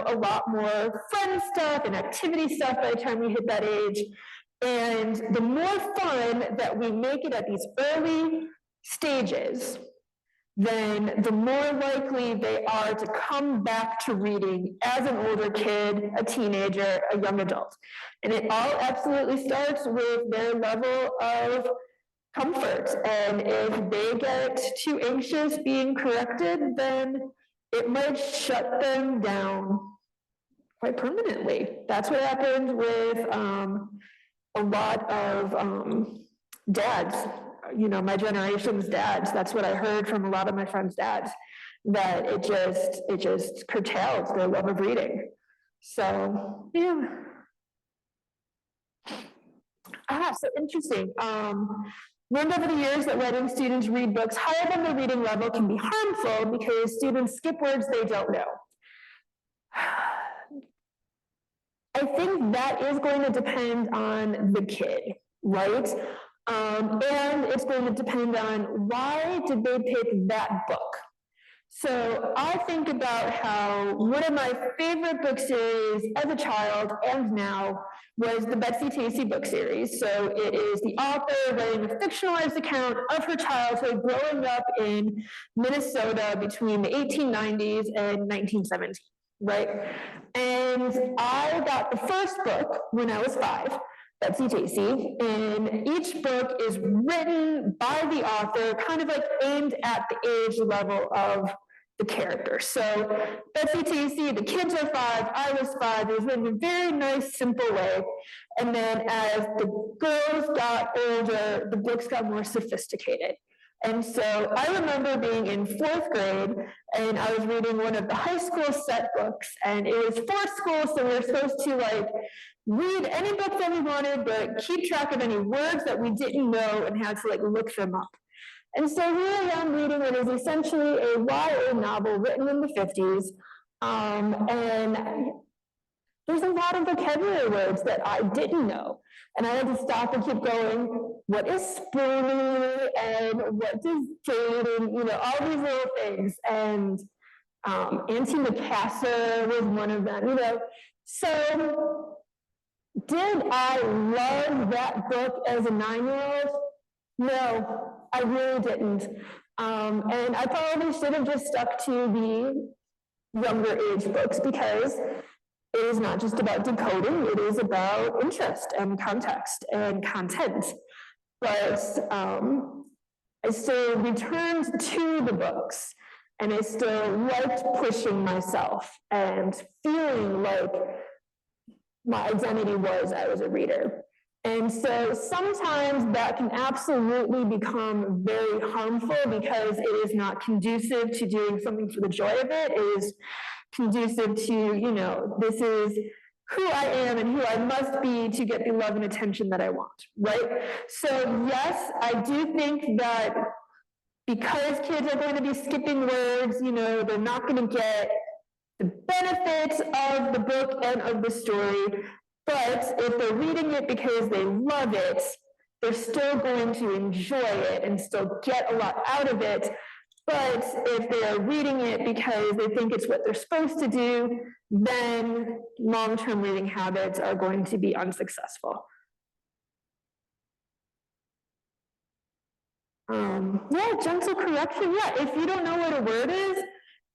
a lot more friend stuff and activity stuff by the time we hit that age. And the more fun that we make it at these early stages, then the more likely they are to come back to reading as an older kid, a teenager, a young adult. And it all absolutely starts with their level of comfort. And if they get too anxious being corrected, then it might shut them down quite permanently. That's what happened with a lot of dads. My generation's dads, that's what I heard from a lot of my friends' dads, that it just curtails their love of reading. So, yeah. So interesting. Learned over the years that letting students read books higher than their reading level can be harmful because students skip words they don't know. I think that is going to depend on the kid, right? And it's going to depend on why did they pick that book. So I think about how one of my favorite book series as a child and now was the Betsy Tacy book series. So it is the author writing a fictionalized account of her childhood growing up in Minnesota between the 1890s and 1917, right? And I got the first book when I was 5, Betsy Tacy, and each book is written by the author, kind of aimed at the age level of the character. So Betsy Tacy, the kids are 5, I was 5, it was written in a very nice, simple way. And then as the girls got older, the books got more sophisticated. And so I remember being in 4th grade, and I was reading one of the high school set books, and it was for school, so we were supposed to read any book that we wanted, but keep track of any words that we didn't know and had to look them up. And so here I am reading what is essentially a YA novel written in the 50s, and there's a lot of vocabulary words that I didn't know. And I had to stop and keep going, what is spoonie, and what does dating, all these little things. And Auntie Macassar was one of them, So did I love that book as a 9-year-old? No, I really didn't. And I probably should have just stuck to the younger age books because it is not just about decoding, it is about interest and context and content. But I still returned to the books, and I still liked pushing myself and feeling like my identity was I was a reader. And so sometimes that can absolutely become very harmful because it is not conducive to doing something for the joy of it. It is conducive to, this is who I am and who I must be to get the love and attention that I want, right? So yes, I do think that because kids are going to be skipping words, they're not going to get the benefits of the book and of the story, but if they're reading it because they love it, they're still going to enjoy it and still get a lot out of it. But if they are reading it because they think it's what they're supposed to do, then long-term reading habits are going to be unsuccessful. Yeah, gentle correction. Yeah, if you don't know what a word is,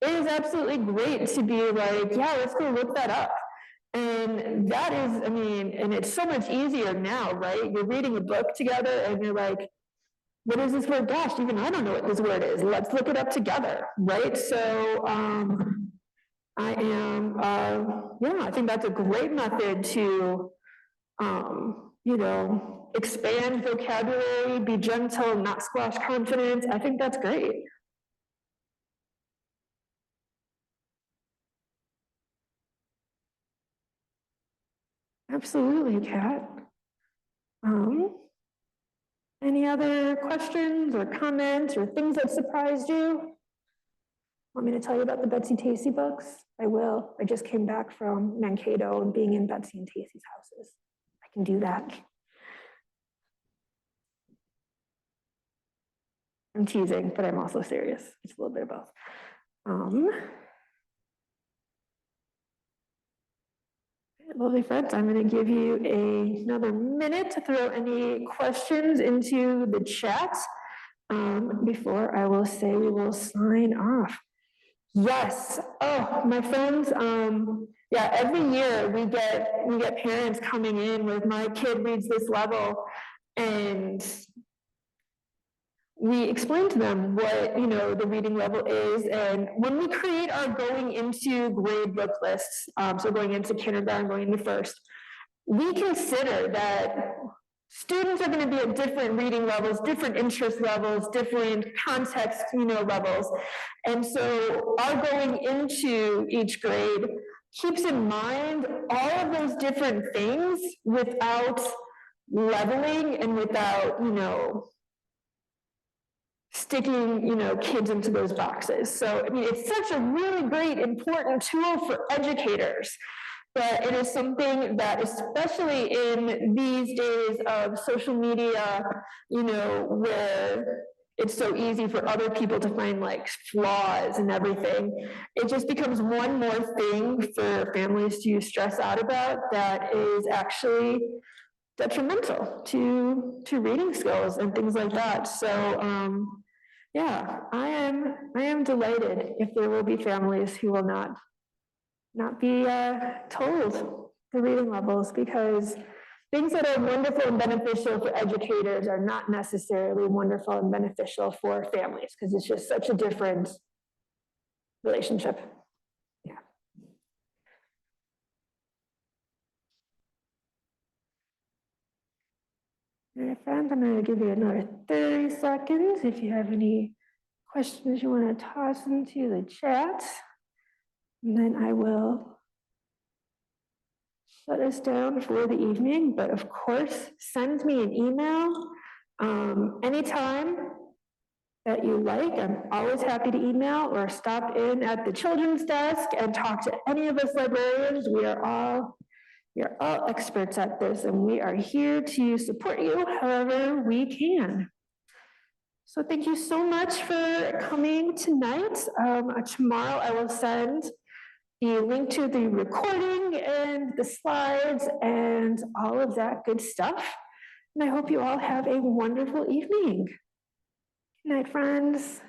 it is absolutely great to be like, yeah, let's go look that up. And that is, and it's so much easier now, right? You're reading a book together and you're like, what is this word? Gosh, even I don't know what this word is. Let's look it up together, right? So I think that's a great method to, expand vocabulary, be gentle, not squash confidence. I think that's great. Absolutely, Kat. Any other questions or comments or things that surprised you? Want me to tell you about the Betsy Tacy books? I will. I just came back from Mankato and being in Betsy and Tacy's houses. I can do that. I'm teasing, but I'm also serious. It's a little bit of both. Lovely friends, I'm going to give you another minute to throw any questions into the chat before I will say we will sign off. Yes. Oh, my friends. Yeah, every year we get parents coming in with my kid reads this level, and we explain to them what the reading level is. And when we create our going into grade book lists, so going into kindergarten, going into first, we consider that students are going to be at different reading levels, different interest levels, different context, levels. And so our going into each grade keeps in mind all of those different things without leveling and without, sticking, kids into those boxes. So, it's such a really great, important tool for educators. But it is something that, especially in these days of social media, where it's so easy for other people to find like flaws and everything, it just becomes one more thing for families to stress out about that is actually detrimental to reading skills and things like that. So yeah, I am delighted if there will be families who will not be told the reading levels, because things that are wonderful and beneficial for educators are not necessarily wonderful and beneficial for families, because it's just such a different relationship. Yeah. All right, friends, I'm going to give you another 30 seconds if you have any questions you want to toss into the chat, and then I will shut us down for the evening. But of course, send me an email anytime that you like. I'm always happy to email or stop in at the children's desk and talk to any of us librarians. We are all experts at this, and we are here to support you however we can. So thank you so much for coming tonight. Tomorrow I will send the link to the recording and the slides and all of that good stuff. And I hope you all have a wonderful evening. Good night, friends.